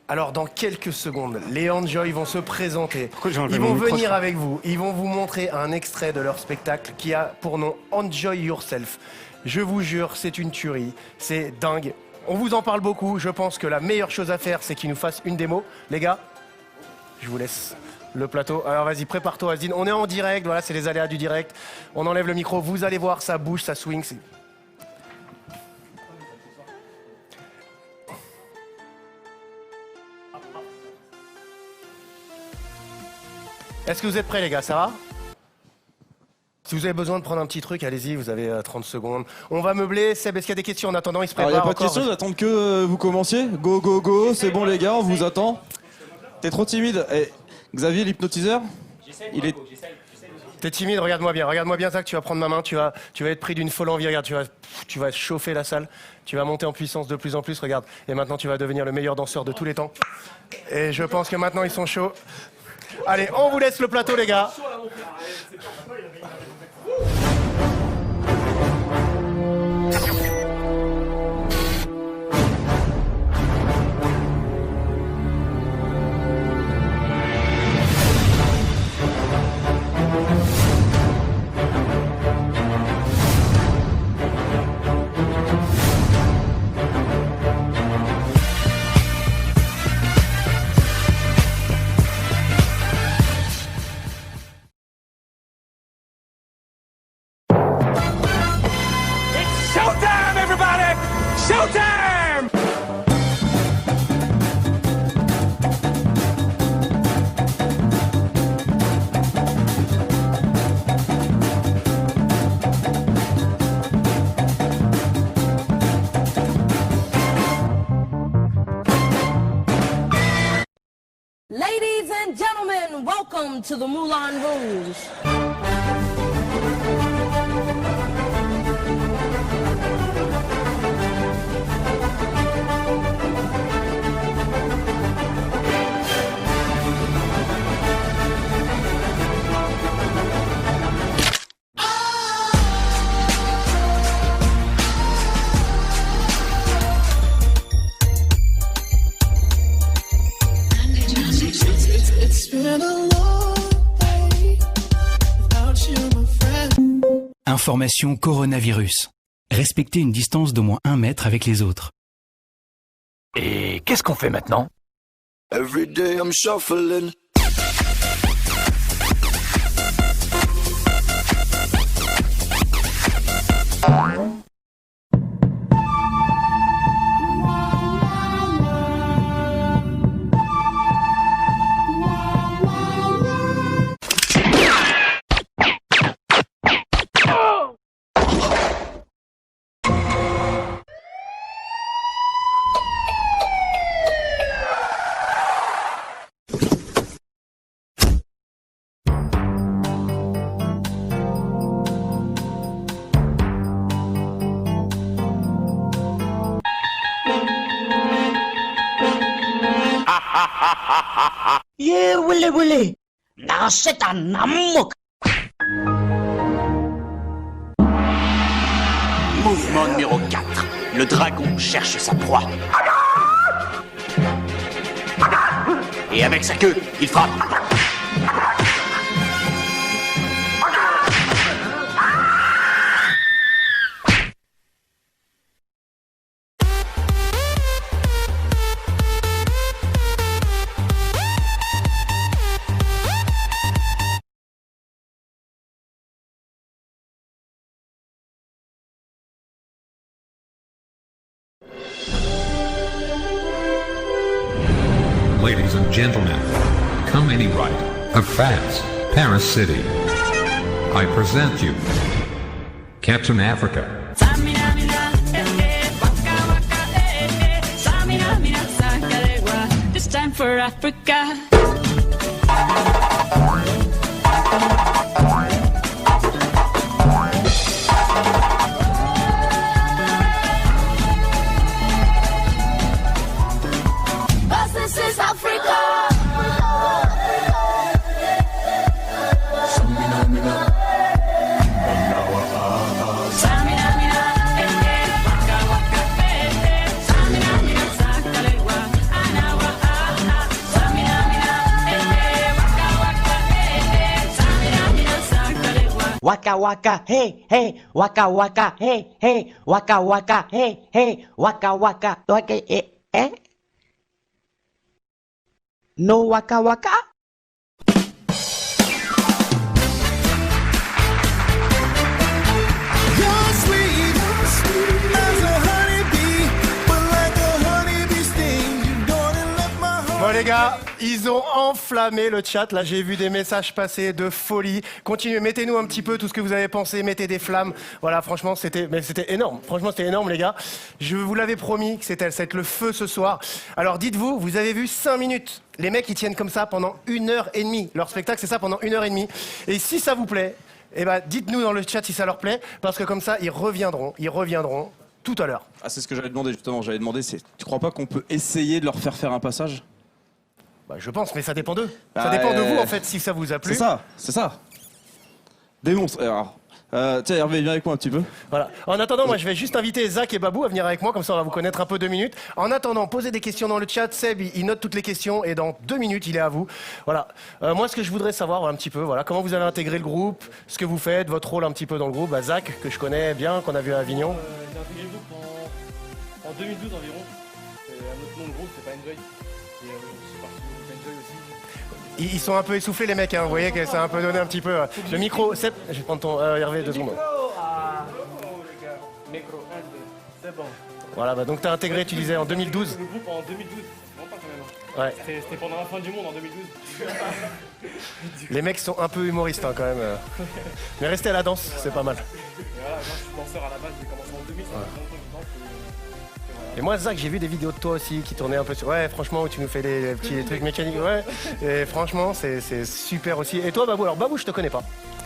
Alors dans quelques secondes, les Enjoy vont se présenter. Pourquoi j'ai enlevé Ils mon vont micro, je venir crois. avec vous, ils vont vous montrer un extrait de leur spectacle qui a pour nom Enjoy Yourself. Je vous jure, c'est une tuerie, c'est dingue. On vous en parle beaucoup, je pense que la meilleure chose à faire, c'est qu'ils nous fassent une démo. Les gars, je vous laisse le plateau. Alors vas-y, prépare-toi Azine, on est en direct, voilà, c'est les aléas du direct. On enlève le micro, vous allez voir, ça bouge, ça swing. Est-ce que vous êtes prêts les gars, ça va? Si vous avez besoin de prendre un petit truc, allez-y, vous avez 30 secondes. On va meubler. Seb, est-ce qu'il y a des questions en attendant? Il se Alors prépare il n'y a pas de encore. questions, j'attends que vous commenciez. Go, go, go, c'est bon les gars, on vous attend. T'es trop timide. Xavier, l'hypnotiseur? Il est... T'es timide, regarde-moi bien Zach, tu vas prendre ma main, tu vas être pris d'une folle envie, regarde, tu vas chauffer la salle, tu vas monter en puissance de plus en plus, regarde. Et maintenant tu vas devenir le meilleur danseur de tous les temps. Et je pense que maintenant ils sont chauds. Allez, on vous laisse le plateau les gars. Showtime! Ladies and gentlemen, welcome to the Moulin Rouge. Information coronavirus. Respectez une distance d'au moins 1 mètre avec les autres. Et qu'est-ce qu'on fait maintenant? Every day I'm shuffling. Yeah, Willy Willy. Now c'est un amour. Mouvement numéro 4. Le dragon cherche sa proie. Et avec sa queue, il frappe. Ladies and gentlemen, come any right of France, Paris City. I present you Captain Africa. This time for Africa. This is Africa. Waka waka hey hey, waka waka hey hey, waka waka hey hey, waka waka eh? No waka waka? Bon les gars, ils ont enflammé le chat, là j'ai vu des messages passer de folie. Continuez, mettez-nous un petit peu tout ce que vous avez pensé, mettez des flammes. Voilà, franchement c'était énorme, franchement c'était énorme les gars. Je vous l'avais promis que c'était le feu ce soir. Alors dites-vous, vous avez vu 5 minutes. Les mecs ils tiennent comme ça pendant 1h30. Leur spectacle c'est ça pendant 1h30. Et si ça vous plaît, eh ben, dites-nous dans le chat si ça leur plaît, parce que comme ça ils reviendront tout à l'heure. Ah, c'est ce que j'allais demander justement, tu crois pas qu'on peut essayer de leur faire un passage? Bah, je pense, mais ça dépend d'eux. Ça dépend de vous, en fait, si ça vous a plu. C'est ça. Démonstre. Alors, tiens, Hervé, viens avec moi un petit peu. Voilà. En attendant, moi, je vais juste inviter Zach et Babou à venir avec moi, comme ça, on va vous connaître un peu 2 minutes. En attendant, posez des questions dans le chat. Seb, il note toutes les questions et dans 2 minutes, il est à vous. Voilà. Moi, ce que je voudrais savoir un petit peu, voilà, comment vous avez intégré le groupe, ce que vous faites, votre rôle un petit peu dans le groupe. Bah, Zach, que je connais bien, qu'on a vu à Avignon. J'ai intégré le groupe en 2012 environ. C'est un autre nom de groupe, c'est pas Enjoy. Et je suis parti du groupe Enjoy aussi. Ils sont un peu essoufflés les mecs, hein. Vous voyez que ça a un peu donné un petit peu. Le micro, Seb, je vais prendre ton Hervé 2 secondes. Ah, oh les gars, micro 1, 2, c'est bon. Voilà, bah donc t'as intégré, tu disais, en 2012. Le groupe en 2012, non pas quand même. Ouais. C'était pendant la fin du monde en 2012. Les mecs sont un peu humoristes quand même. Mais restez à la danse, c'est pas mal. Et voilà, moi je suis danseur à la base, j'ai commencé en 2000, ça fait longtemps que je danse. Et moi, Zach, j'ai vu des vidéos de toi aussi qui tournaient un peu sur. Ouais, franchement, où tu nous fais des petits trucs mécaniques. Ouais. Et franchement, c'est super aussi. Et toi, Babou, alors Babou, je te connais pas.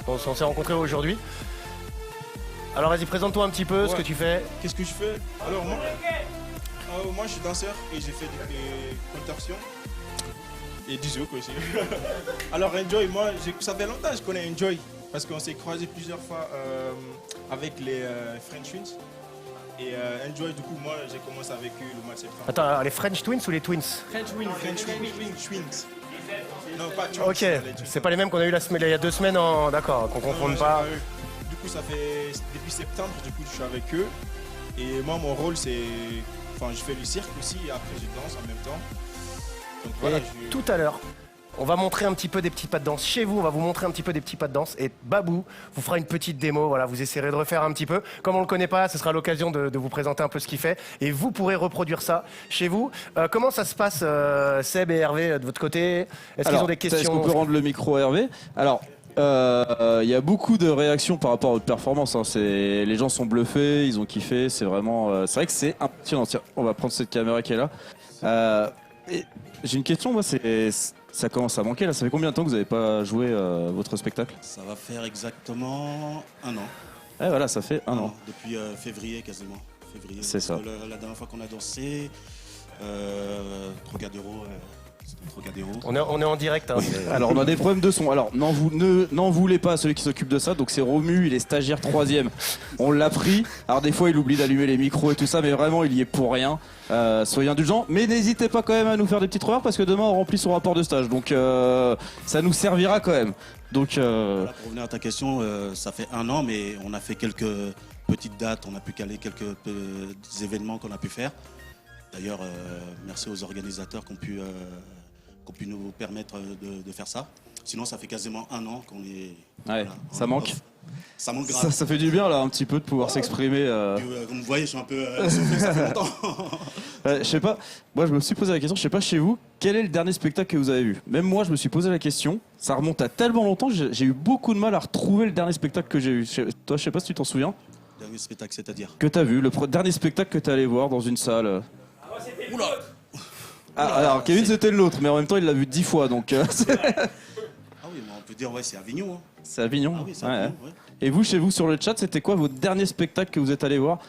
On s'est rencontrés aujourd'hui. Alors vas-y, présente-toi un petit peu ce que tu fais. Qu'est-ce que je fais? Alors moi je suis danseur et j'ai fait des contorsions et du zouk aussi. Alors Enjoy, moi ça fait longtemps que je connais Enjoy parce qu'on s'est croisés plusieurs fois avec les French Twins. Et Enjoy, du coup, moi j'ai commencé avec eux le mois de septembre. Attends, alors, les French Twins ou les Twins? French Twins. Non, pas Twins. Ok, c'est pas les mêmes qu'on a eu il y a 2 semaines, d'accord, qu'on confonde pas. Du coup, ça fait depuis septembre, du coup, je suis avec eux. Et moi, mon rôle, c'est. Enfin, je fais le cirque aussi et après, je danse en même temps. Donc, voilà, tout à l'heure, on va montrer un petit peu des petits pas de danse. Chez vous, on va vous montrer un petit peu des petits pas de danse. Et Babou vous fera une petite démo. Voilà, vous essayerez de refaire un petit peu. Comme on le connaît pas, ce sera l'occasion de vous présenter un peu ce qu'il fait. Et vous pourrez reproduire ça chez vous. Comment ça se passe, Seb et Hervé, de votre côté? Est-ce qu'ils ont des questions? Est-ce qu'on peut rendre le micro à Hervé? Alors, il y a beaucoup de réactions par rapport à votre performance. Hein. Les gens sont bluffés, ils ont kiffé. C'est vraiment. C'est vrai que c'est impressionnant. Tiens, on va prendre cette caméra qui est là. J'ai une question, moi, ça commence à manquer là. Ça fait combien de temps que vous n'avez pas joué votre spectacle? Ça va faire exactement 1 an. Ouais, voilà, ça fait 1 an. Depuis février quasiment. C'est ça. La dernière fois qu'on a dansé, Trocadéro. On est en direct. Hein. Alors on a des problèmes de son. Alors n'en voulez pas à celui qui s'occupe de ça. Donc c'est Romu, il est stagiaire 3e. On l'a pris. Alors des fois il oublie d'allumer les micros et tout ça, mais vraiment il y est pour rien. Soyez indulgents. Mais n'hésitez pas quand même à nous faire des petites remarques parce que demain on remplit son rapport de stage. Donc ça nous servira quand même. Donc voilà, pour revenir à ta question, ça fait 1 an, mais on a fait quelques petites dates. On a pu caler quelques événements qu'on a pu faire. D'ailleurs, merci aux organisateurs qui ont pu nous permettre de faire ça. Sinon, ça fait quasiment 1 an qu'on est... Ouais, voilà, ça manque. Ça manque grave. Ça fait du bien, là, un petit peu de pouvoir s'exprimer. Comme vous voyez, je suis un peu soufflé, ça fait longtemps. Je sais pas, moi je me suis posé la question, je sais pas chez vous, quel est le dernier spectacle que vous avez vu? Même moi, je me suis posé la question. Ça remonte à tellement longtemps que j'ai eu beaucoup de mal à retrouver le dernier spectacle que j'ai vu. Toi, je sais pas si tu t'en souviens. Dernier spectacle, c'est-à-dire? Que t'as vu, le dernier spectacle que t'es allé voir dans une salle. Oula! Alors Kevin c'était l'autre, mais en même temps il l'a vu 10 fois donc. Ah oui, mais on peut dire ouais c'est Avignon. Hein. C'est Avignon. Ah oui, c'est Avignon, ouais. Et vous chez vous sur le chat, c'était quoi votre dernier spectacle que vous êtes allé voir?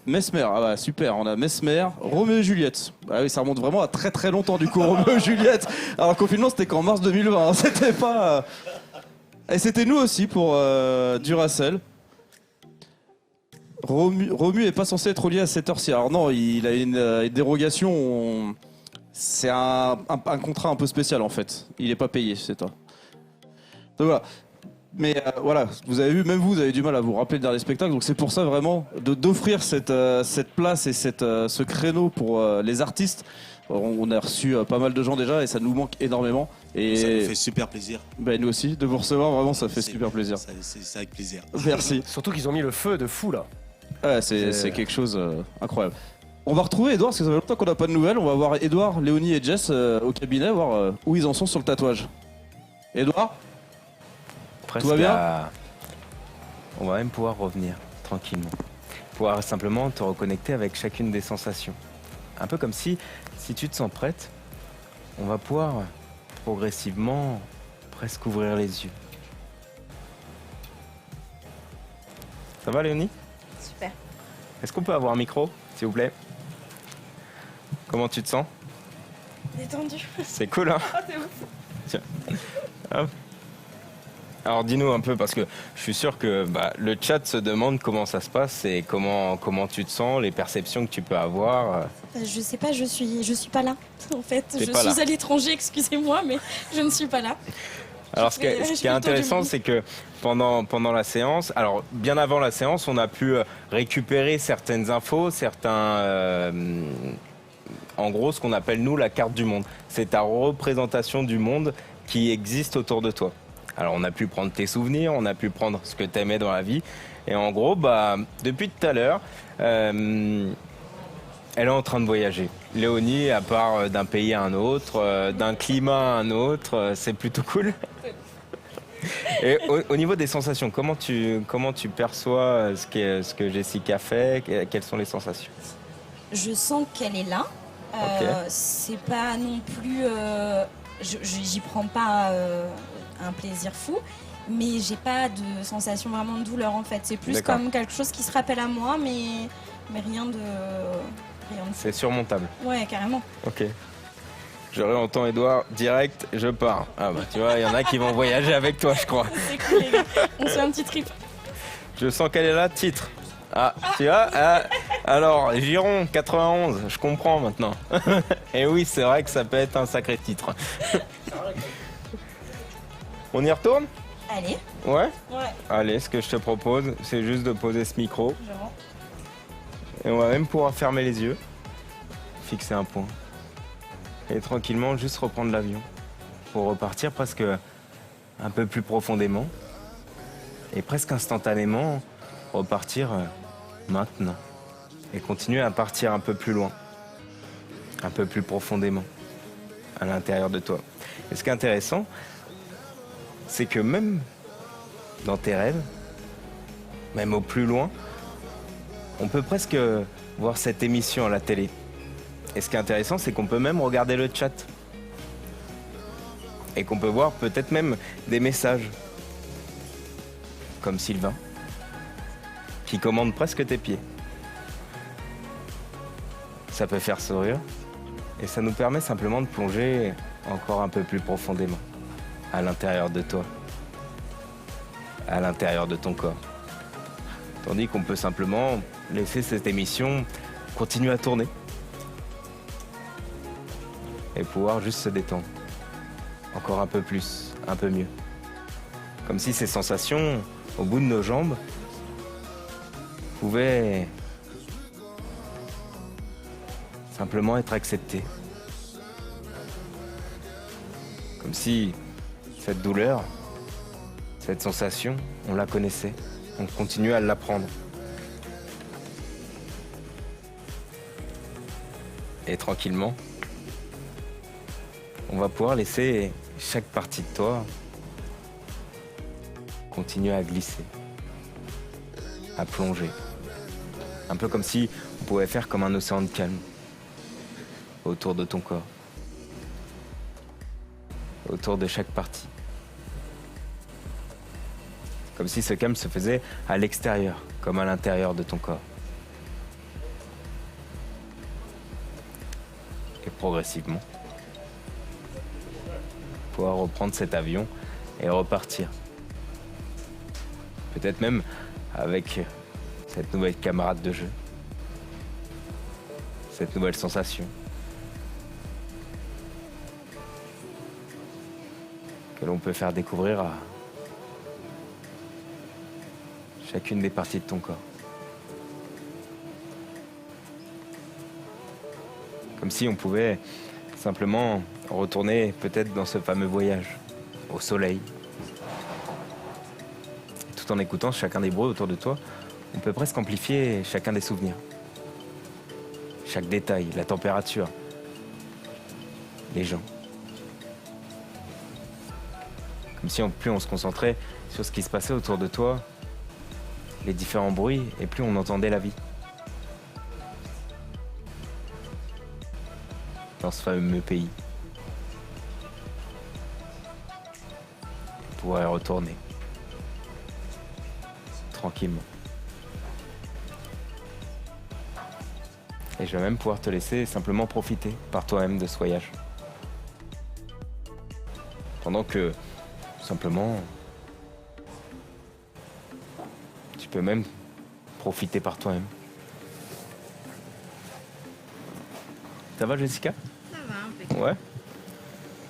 Mesmer, ah bah super, on a Mesmer, Roméo et Juliette. Ah oui, ça remonte vraiment à très très longtemps du coup Roméo et Juliette. Alors le confinement c'était qu'en mars 2020, hein. C'était pas. Et c'était nous aussi pour Duracell. Romu est pas censé être lié à cette heure-ci. Alors non, il a une dérogation. C'est un contrat un peu spécial en fait. Il est pas payé, c'est toi. Donc voilà. Mais voilà, vous avez vu, même vous avez du mal à vous rappeler le dernier spectacle. Donc c'est pour ça vraiment d'offrir cette place et ce créneau pour les artistes. On a reçu pas mal de gens déjà et ça nous manque énormément. Et ça nous fait super plaisir. Ben nous aussi, de vous recevoir, vraiment ça fait super plaisir. C'est avec plaisir. Merci. Surtout qu'ils ont mis le feu de fou là. Ouais, c'est quelque chose incroyable. On va retrouver Edouard parce que ça fait longtemps qu'on n'a pas de nouvelles. On va voir Edouard, Léonie et Jess au cabinet, voir où ils en sont sur le tatouage. Edouard, presque tout va bien On va même pouvoir revenir tranquillement. Pouvoir simplement te reconnecter avec chacune des sensations. Un peu comme si tu te sens prête, on va pouvoir progressivement presque ouvrir les yeux. Ça va Léonie? Super. Est-ce qu'on peut avoir un micro, s'il vous plaît? Comment tu te sens? Détendu. C'est cool, hein? Ah, c'est ouf. Tiens. Hop. Alors dis-nous un peu, parce que je suis sûr que le chat se demande comment ça se passe et comment tu te sens, les perceptions que tu peux avoir. Je sais pas, je suis pas là, en fait. T'es Je pas suis là. à l'étranger, excusez-moi, mais je ne suis pas là. Alors ce qui est intéressant, c'est que pendant la séance, alors bien avant la séance, on a pu récupérer certaines infos, en gros ce qu'on appelle nous la carte du monde. C'est ta représentation du monde qui existe autour de toi. Alors on a pu prendre tes souvenirs, on a pu prendre ce que tu aimais dans la vie. Et en gros, depuis tout à l'heure, Elle est en train de voyager. Léonie, à part d'un pays à un autre, d'un climat à un autre, c'est plutôt cool. Et au niveau des sensations, comment tu perçois ce que Jessica fait? Quelles sont les sensations? Je sens qu'elle est là. Ok. C'est pas non plus. J'y prends pas un plaisir fou, mais j'ai pas de sensation vraiment de douleur en fait. C'est plus D'accord. comme quelque chose qui se rappelle à moi, mais rien de. C'est surmontable. Ouais, carrément. Ok. Je réentends Edouard direct, je pars. Ah bah tu vois, il y en a qui vont voyager avec toi, je crois. C'est cool les gars. On se fait un petit trip. Je sens qu'elle est là, titre. Ah, tu vois alors, Giron, 91, je comprends maintenant. Et oui, c'est vrai que ça peut être un sacré titre. On y retourne? Allez. Ouais? Ouais. Allez, ce que je te propose, c'est juste de poser ce micro. Je rentre. Et on va même pouvoir fermer les yeux, fixer un point. Et tranquillement, juste reprendre l'avion. Pour repartir presque un peu plus profondément. Et presque instantanément, repartir maintenant. Et continuer à partir un peu plus loin. Un peu plus profondément. À l'intérieur de toi. Et ce qui est intéressant, c'est que même dans tes rêves, même au plus loin, on peut presque voir cette émission à la télé. Et ce qui est intéressant, c'est qu'on peut même regarder le chat. Et qu'on peut voir peut-être même des messages. Comme Sylvain, qui commande presque tes pieds. Ça peut faire sourire. Et ça nous permet simplement de plonger encore un peu plus profondément. À l'intérieur de toi. À l'intérieur de ton corps. Tandis qu'on peut simplement laisser cette émission continuer à tourner. Et pouvoir juste se détendre. Encore un peu plus, un peu mieux. Comme si ces sensations, au bout de nos jambes, pouvaient simplement être acceptées. Comme si cette douleur, cette sensation, on la connaissait. On continue à l'apprendre. Et tranquillement, on va pouvoir laisser chaque partie de toi continuer à glisser, à plonger. Un peu comme si on pouvait faire comme un océan de calme autour de ton corps, autour de chaque partie. Comme si ce calme se faisait à l'extérieur, comme à l'intérieur de ton corps. Et progressivement, pouvoir reprendre cet avion et repartir. Peut-être même avec cette nouvelle camarade de jeu, cette nouvelle sensation. Que l'on peut faire découvrir à chacune des parties de ton corps. Comme si on pouvait simplement retourner peut-être dans ce fameux voyage, au soleil. Tout en écoutant chacun des bruits autour de toi, on peut presque amplifier chacun des souvenirs. Chaque détail, la température, les gens. Comme si plus on se concentrait sur ce qui se passait autour de toi, les différents bruits, et plus on entendait la vie. Dans ce fameux pays. Pouvoir y retourner. Tranquillement. Et je vais même pouvoir te laisser simplement profiter par toi-même de ce voyage. Pendant que, simplement, tu peux même profiter par toi-même. Ça va, Jessica? Ça va, impeccable. Ouais.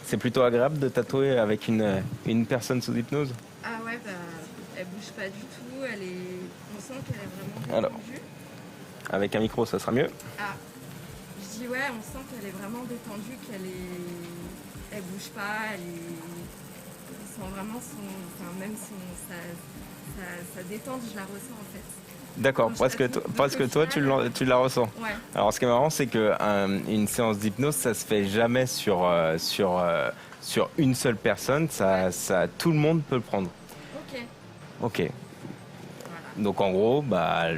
C'est plutôt agréable de tatouer avec une personne sous hypnose? Ah ouais, bah, elle bouge pas du tout, on sent qu'elle est vraiment Alors, détendue. avec un micro, ça sera mieux. Ah, je dis ouais, on sent qu'elle est vraiment détendue, elle bouge pas, on sent vraiment sa détente, je la ressens en fait. D'accord, parce que toi tu la ressens. Ouais. Alors ce qui est marrant, c'est que une séance d'hypnose, ça se fait jamais sur une seule personne. Tout le monde peut le prendre. Ok. Donc en gros, bah,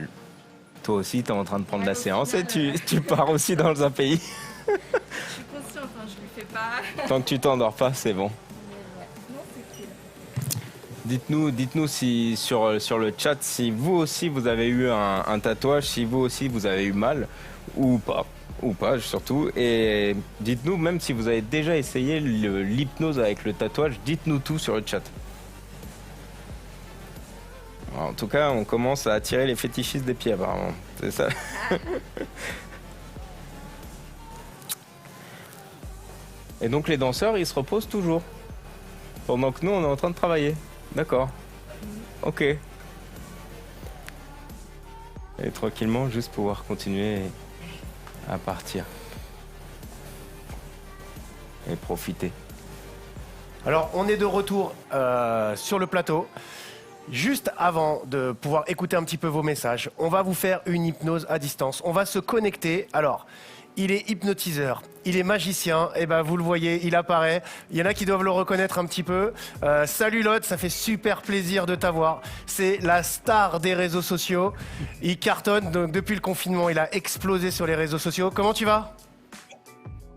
toi aussi, tu es en train de prendre la séance et tu pars aussi dans un pays. Je suis consciente, hein, je lui fais pas. Tant que tu t'endors pas, c'est bon. Non, c'est cool. Dites-nous si sur le chat, si vous aussi vous avez eu un tatouage, si vous aussi vous avez eu mal ou pas surtout. Et dites-nous même si vous avez déjà essayé l'hypnose avec le tatouage, dites-nous tout sur le chat. Alors, en tout cas, on commence à attirer les fétichistes des pieds apparemment. C'est ça. Et donc les danseurs, ils se reposent toujours pendant que nous, on est en train de travailler. D'accord. Ok. Et tranquillement, juste pouvoir continuer à partir. Et profiter. Alors, on est de retour sur le plateau. Juste avant de pouvoir écouter un petit peu vos messages, on va vous faire une hypnose à distance. On va se connecter. Alors, il est hypnotiseur, il est magicien, et ben vous le voyez, il apparaît. Il y en a qui doivent le reconnaître un petit peu. Salut Lod, ça fait super plaisir de t'avoir. C'est la star des réseaux sociaux. Il cartonne, donc depuis le confinement, il a explosé sur les réseaux sociaux. Comment tu vas ?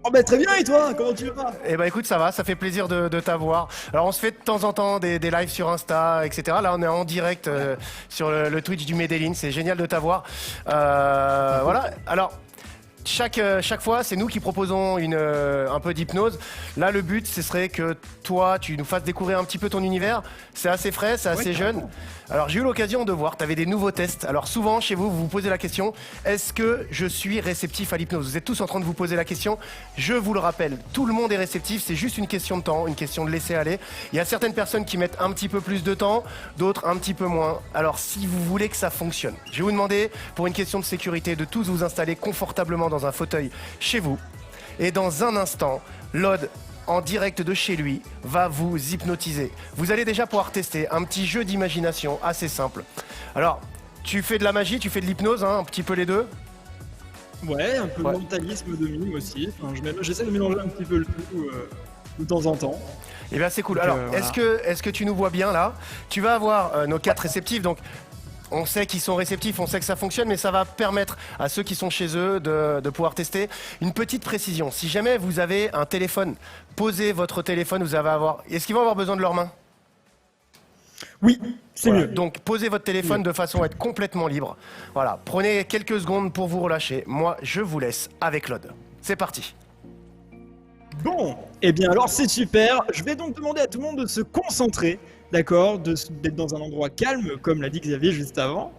Oh bah très bien, et toi, comment tu vas ? Eh ben écoute, ça va, ça fait plaisir de t'avoir. Alors on se fait de temps en temps des lives sur Insta, etc. Là on est en direct sur le Twitch du Medellin, c'est génial de t'avoir. Voilà, alors chaque fois, c'est nous qui proposons un peu d'hypnose. Là, le but, ce serait que toi, tu nous fasses découvrir un petit peu ton univers. C'est assez frais, c'est assez jeune. Alors, j'ai eu l'occasion de voir, tu avais des nouveaux tests. Alors, souvent, chez vous, vous vous posez la question, est-ce que je suis réceptif à l'hypnose ? Vous êtes tous en train de vous poser la question. Je vous le rappelle, tout le monde est réceptif. C'est juste une question de temps, une question de laisser aller. Il y a certaines personnes qui mettent un petit peu plus de temps, d'autres un petit peu moins. Alors, si vous voulez que ça fonctionne, je vais vous demander, pour une question de sécurité, de tous vous installer confortablement dans un fauteuil chez vous. Et dans un instant, Lod, en direct de chez lui, va vous hypnotiser. Vous allez déjà pouvoir tester un petit jeu d'imagination assez simple. Alors, tu fais de la magie, tu fais de l'hypnose, hein, un petit peu les deux ? Ouais, un peu de mentalisme de mime aussi. Enfin, j'essaie de mélanger un petit peu le tout de temps en temps. Eh bien, c'est cool. Alors, voilà. est-ce que tu nous vois bien là ? Tu vas avoir nos 4 réceptifs, donc on sait qu'ils sont réceptifs, on sait que ça fonctionne, mais ça va permettre à ceux qui sont chez eux de pouvoir tester. Une petite précision, si jamais vous avez un téléphone, posez votre téléphone, est-ce qu'ils vont avoir besoin de leurs mains ? Oui, c'est mieux. Donc posez votre téléphone de façon à être complètement libre. Voilà, prenez quelques secondes pour vous relâcher. Moi, je vous laisse avec Lod. C'est parti. Bon, eh bien alors c'est super. Je vais donc demander à tout le monde de se concentrer, d'accord, d'être dans un endroit calme, comme l'a dit Xavier juste avant.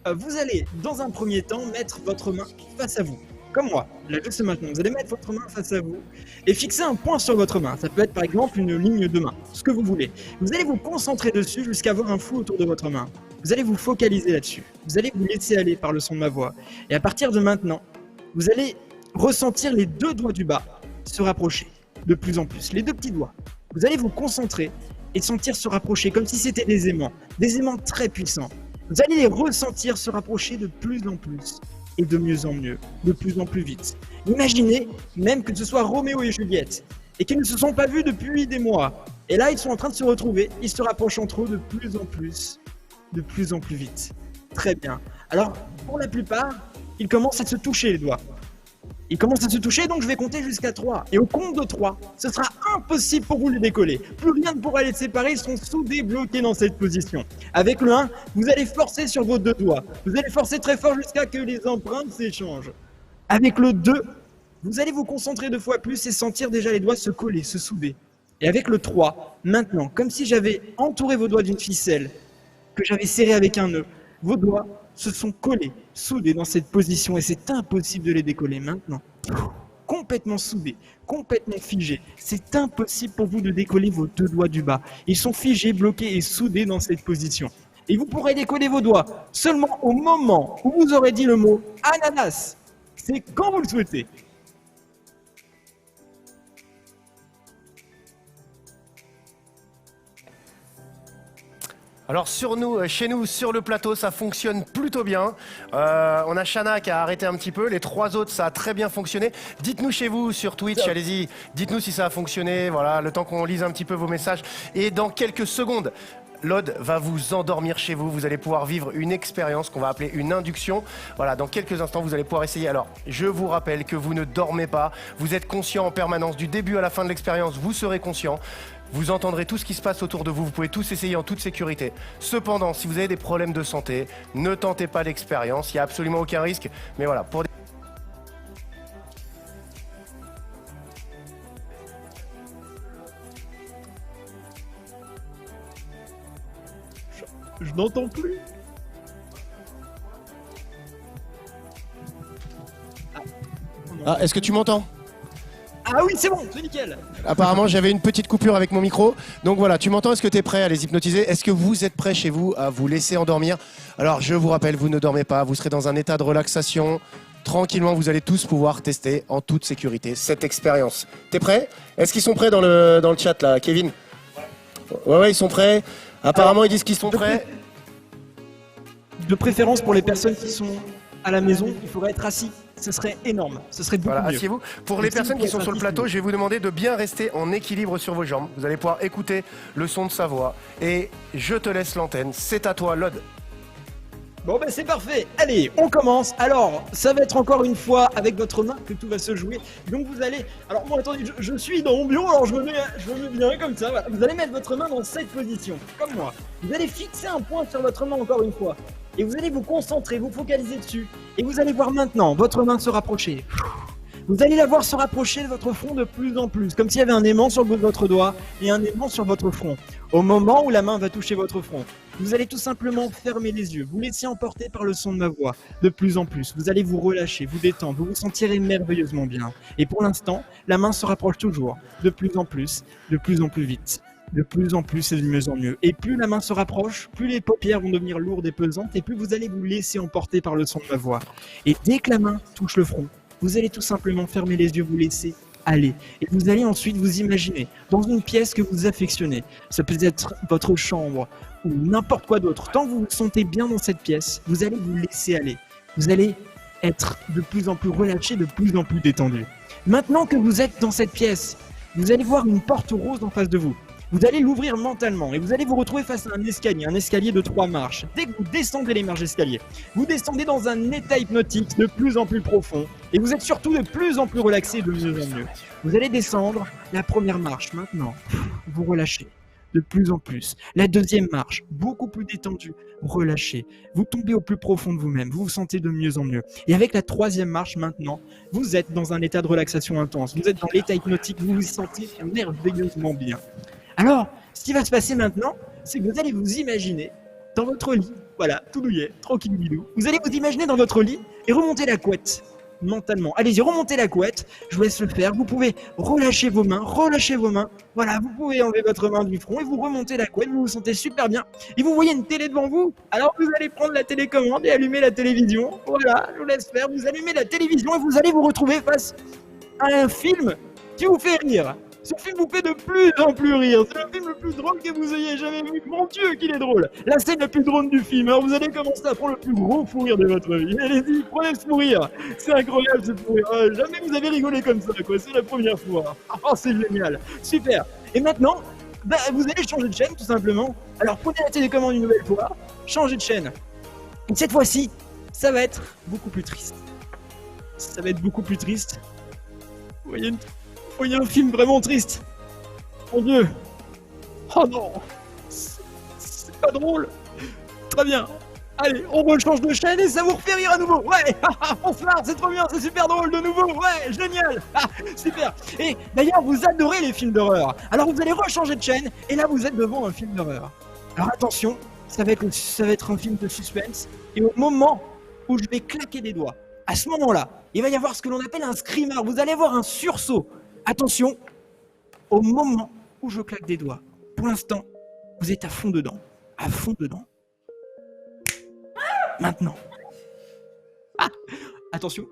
Vous allez, dans un premier temps, mettre votre main face à vous. Comme moi, là juste maintenant, vous allez mettre votre main face à vous et fixer un point sur votre main. Ça peut être par exemple une ligne de main, ce que vous voulez. Vous allez vous concentrer dessus jusqu'à avoir un flou autour de votre main. Vous allez vous focaliser là-dessus. Vous allez vous laisser aller par le son de ma voix. Et à partir de maintenant, vous allez ressentir les 2 doigts du bas se rapprocher de plus en plus. Les 2 petits doigts. Vous allez vous concentrer et sentir se rapprocher comme si c'était des aimants très puissants. Vous allez les ressentir se rapprocher de plus en plus. Et de mieux en mieux, de plus en plus vite. Imaginez même que ce soit Roméo et Juliette, et qu'ils ne se sont pas vus depuis des mois. Et là, ils sont en train de se retrouver, ils se rapprochent entre eux de plus en plus vite. Très bien. Alors, pour la plupart, ils commencent à se toucher les doigts. Ils commencent à se toucher, donc je vais compter jusqu'à 3. Et au compte de 3, ce sera impossible pour vous de les décoller. Plus rien ne pourra les séparer, ils sont soudés, bloqués dans cette position. Avec le 1, vous allez forcer sur vos 2 doigts. Vous allez forcer très fort jusqu'à que les empreintes s'échangent. Avec le 2, vous allez vous concentrer 2 fois plus et sentir déjà les doigts se coller, se souder. Et avec le 3, maintenant, comme si j'avais entouré vos doigts d'une ficelle, que j'avais serré avec un nœud, vos doigts se sont collés, soudés dans cette position et c'est impossible de les décoller maintenant. Complètement soudés, complètement figés. C'est impossible pour vous de décoller vos 2 doigts du bas. Ils sont figés, bloqués et soudés dans cette position. Et vous pourrez décoller vos doigts seulement au moment où vous aurez dit le mot ananas. C'est quand vous le souhaitez. Alors chez nous, sur le plateau, ça fonctionne plutôt bien. On a Shana qui a arrêté un petit peu. Les 3 autres, ça a très bien fonctionné. Dites-nous chez vous sur Twitch, allez-y. Dites-nous si ça a fonctionné. Voilà, le temps qu'on lise un petit peu vos messages. Et dans quelques secondes, Lod va vous endormir chez vous. Vous allez pouvoir vivre une expérience qu'on va appeler une induction. Voilà, dans quelques instants, vous allez pouvoir essayer. Alors, je vous rappelle que vous ne dormez pas. Vous êtes conscient en permanence. Du début à la fin de l'expérience, vous serez conscient. Vous entendrez tout ce qui se passe autour de vous. Vous pouvez tous essayer en toute sécurité. Cependant, si vous avez des problèmes de santé, ne tentez pas l'expérience. Il n'y a absolument aucun risque. Mais voilà, pour Je n'entends plus. Ah, est-ce que tu m'entends ? Ah oui, c'est bon, c'est nickel. Apparemment, j'avais une petite coupure avec mon micro. Donc voilà, tu m'entends? Est-ce que tu es prêt à les hypnotiser? Est-ce que vous êtes prêt chez vous à vous laisser endormir? Alors, je vous rappelle, vous ne dormez pas. Vous serez dans un état de relaxation. Tranquillement, vous allez tous pouvoir tester en toute sécurité cette expérience. T'es prêt? Est-ce qu'ils sont prêts dans le chat, là, Kevin? Ouais, ils sont prêts. Apparemment, ils disent qu'ils sont prêts. De préférence pour les personnes qui sont à la maison, il faudrait être assis. Ce serait énorme. Ce serait beaucoup mieux. Asseyez-vous. Pour les personnes qui sont sur le plateau, je vais vous demander de bien rester en équilibre sur vos jambes. Vous allez pouvoir écouter le son de sa voix. Et je te laisse l'antenne. C'est à toi, Lod. Bon ben c'est parfait, allez on commence. Alors ça va être encore une fois avec votre main que tout va se jouer. Donc vous allez, alors moi attendez, je suis dans mon bureau, alors je me mets bien comme ça, voilà. Vous allez mettre votre main dans cette position, comme moi. Vous allez fixer un point sur votre main encore une fois. Et vous allez vous concentrer, vous focaliser dessus. Et vous allez voir maintenant votre main se rapprocher. Vous allez la voir se rapprocher de votre front de plus en plus, comme s'il y avait un aimant sur le bout de votre doigt et un aimant sur votre front. Au moment où la main va toucher votre front, vous allez tout simplement fermer les yeux, vous laisser emporter par le son de ma voix. De plus en plus, vous allez vous relâcher, vous détendre, vous vous sentirez merveilleusement bien. Et pour l'instant, la main se rapproche toujours, de plus en plus vite. De plus en plus et de mieux en mieux. Et plus la main se rapproche, plus les paupières vont devenir lourdes et pesantes, et plus vous allez vous laisser emporter par le son de ma voix. Et dès que la main touche le front, vous allez tout simplement fermer les yeux, vous laisser aller. Et vous allez ensuite vous imaginer dans une pièce que vous affectionnez. Ça peut être votre chambre ou n'importe quoi d'autre. Tant que vous vous sentez bien dans cette pièce, vous allez vous laisser aller. Vous allez être de plus en plus relâché, de plus en plus détendu. Maintenant que vous êtes dans cette pièce, vous allez voir une porte rose en face de vous. Vous allez l'ouvrir mentalement et vous allez vous retrouver face à un escalier de 3 marches. Dès que vous descendez les marches d'escalier, vous descendez dans un état hypnotique de plus en plus profond et vous êtes surtout de plus en plus relaxé de mieux en mieux. Vous allez descendre la première marche maintenant, vous relâchez de plus en plus. La deuxième marche, beaucoup plus détendue, relâchez. Vous tombez au plus profond de vous-même, vous vous sentez de mieux en mieux. Et avec la troisième marche maintenant, vous êtes dans un état de relaxation intense, vous êtes dans l'état hypnotique, vous vous sentez merveilleusement bien. Alors, ce qui va se passer maintenant, c'est que vous allez vous imaginer dans votre lit, voilà, tout douillet, tranquille bidou. Vous allez vous imaginer dans votre lit et remonter la couette mentalement. Allez-y, remontez la couette, je vous laisse le faire. Vous pouvez relâcher vos mains, Voilà, vous pouvez enlever votre main du front et vous remontez la couette, vous vous sentez super bien. Et vous voyez une télé devant vous, alors vous allez prendre la télécommande et allumer la télévision. Voilà, je vous laisse faire, vous allumez la télévision et vous allez vous retrouver face à un film qui vous fait rire. Ce film vous fait de plus en plus rire. C'est le film le plus drôle que vous ayez jamais vu. Mon Dieu, qu'il est drôle. La scène la plus drôle du film. Alors vous allez commencer à prendre le plus gros fou rire de votre vie. Allez-y, prenez ce fou rire. C'est incroyable ce fou rire. Jamais vous avez rigolé comme ça, quoi. C'est la première fois. Oh, c'est génial. Super. Et maintenant, vous allez changer de chaîne, tout simplement. Alors prenez la télécommande une nouvelle fois. Changez de chaîne. Et cette fois-ci, ça va être beaucoup plus triste. Ça va être beaucoup plus triste. Vous voyez un film vraiment triste. Mon Dieu. Oh non. C'est pas drôle. Très bien. Allez, on rechange de chaîne et ça vous refait rire à nouveau. Ouais, on se marre, c'est trop bien, c'est super drôle de nouveau. Ouais, génial. Super. Et d'ailleurs, vous adorez les films d'horreur. Alors vous allez rechanger de chaîne et là vous êtes devant un film d'horreur. Alors attention, ça va être un film de suspense. Et au moment où je vais claquer des doigts, à ce moment-là, il va y avoir ce que l'on appelle un screamer. Vous allez avoir un sursaut. Attention, au moment où je claque des doigts, pour l'instant, vous êtes à fond dedans. À fond dedans. Maintenant. Ah, attention,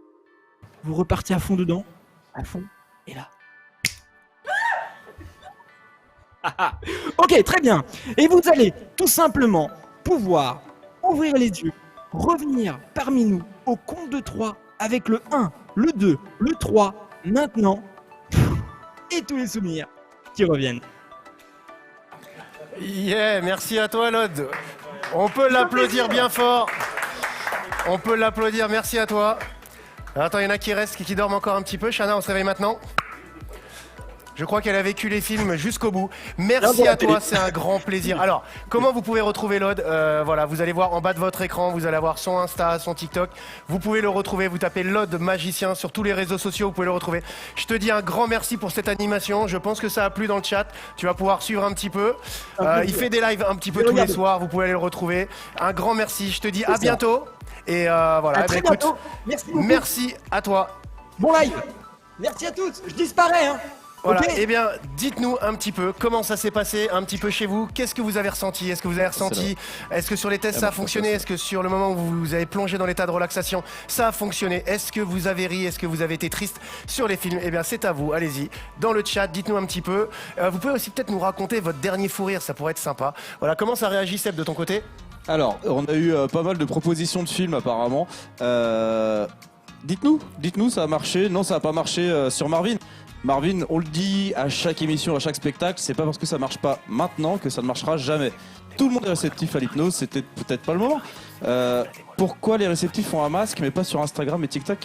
vous repartez à fond dedans, à fond, et là. Ok, très bien. Et vous allez tout simplement pouvoir ouvrir les yeux, revenir parmi nous au compte de 3 avec le 1, le 2, le 3, maintenant, et tous les souvenirs qui reviennent. Yeah, merci à toi, Lod. On peut l'applaudir bien fort. On peut l'applaudir, merci à toi. Attends, il y en a qui restent, qui dorment encore un petit peu. Shana, on se réveille maintenant. Je crois qu'elle a vécu les films jusqu'au bout. Merci à toi, c'est un grand plaisir. Alors, comment vous pouvez retrouver Lod? Voilà, vous allez voir en bas de votre écran, vous allez avoir son Insta, son TikTok. Vous pouvez le retrouver, vous tapez Lod Magicien sur tous les réseaux sociaux, vous pouvez le retrouver. Je te dis un grand merci pour cette animation. Je pense que ça a plu dans le chat. Tu vas pouvoir suivre un petit peu. Il fait des lives un petit peu tous les soirs, vous pouvez aller le retrouver. Un grand merci, je te dis à bientôt. Et voilà, À très bientôt. Merci beaucoup. Merci à toi. Bon live. Merci à tous. Je disparais, hein. Voilà, Ok. eh bien, dites-nous un petit peu comment ça s'est passé un petit peu chez vous. Qu'est-ce que vous avez ressenti? Est-ce que vous avez ressenti? Est-ce que sur les tests ça a fonctionné? Est-ce que sur le moment où vous avez plongé dans l'état de relaxation, ça a fonctionné? Est-ce que vous avez ri? Est-ce que vous avez été triste sur les films? Eh bien, c'est à vous. Allez-y, dans le chat, dites-nous un petit peu. Vous pouvez aussi peut-être nous raconter votre dernier fou rire, ça pourrait être sympa. Voilà, comment ça réagit, Seb, de ton côté? Alors, on a eu pas mal de propositions de films apparemment. Dites-nous, ça a marché? Non, ça n'a pas marché sur Marvin. Marvin, on le dit à chaque émission, à chaque spectacle, c'est pas parce que ça marche pas maintenant que ça ne marchera jamais. Tout le monde est réceptif à l'hypnose, c'était peut-être pas le moment. Pourquoi les réceptifs ont un masque mais pas sur Instagram et TikTok?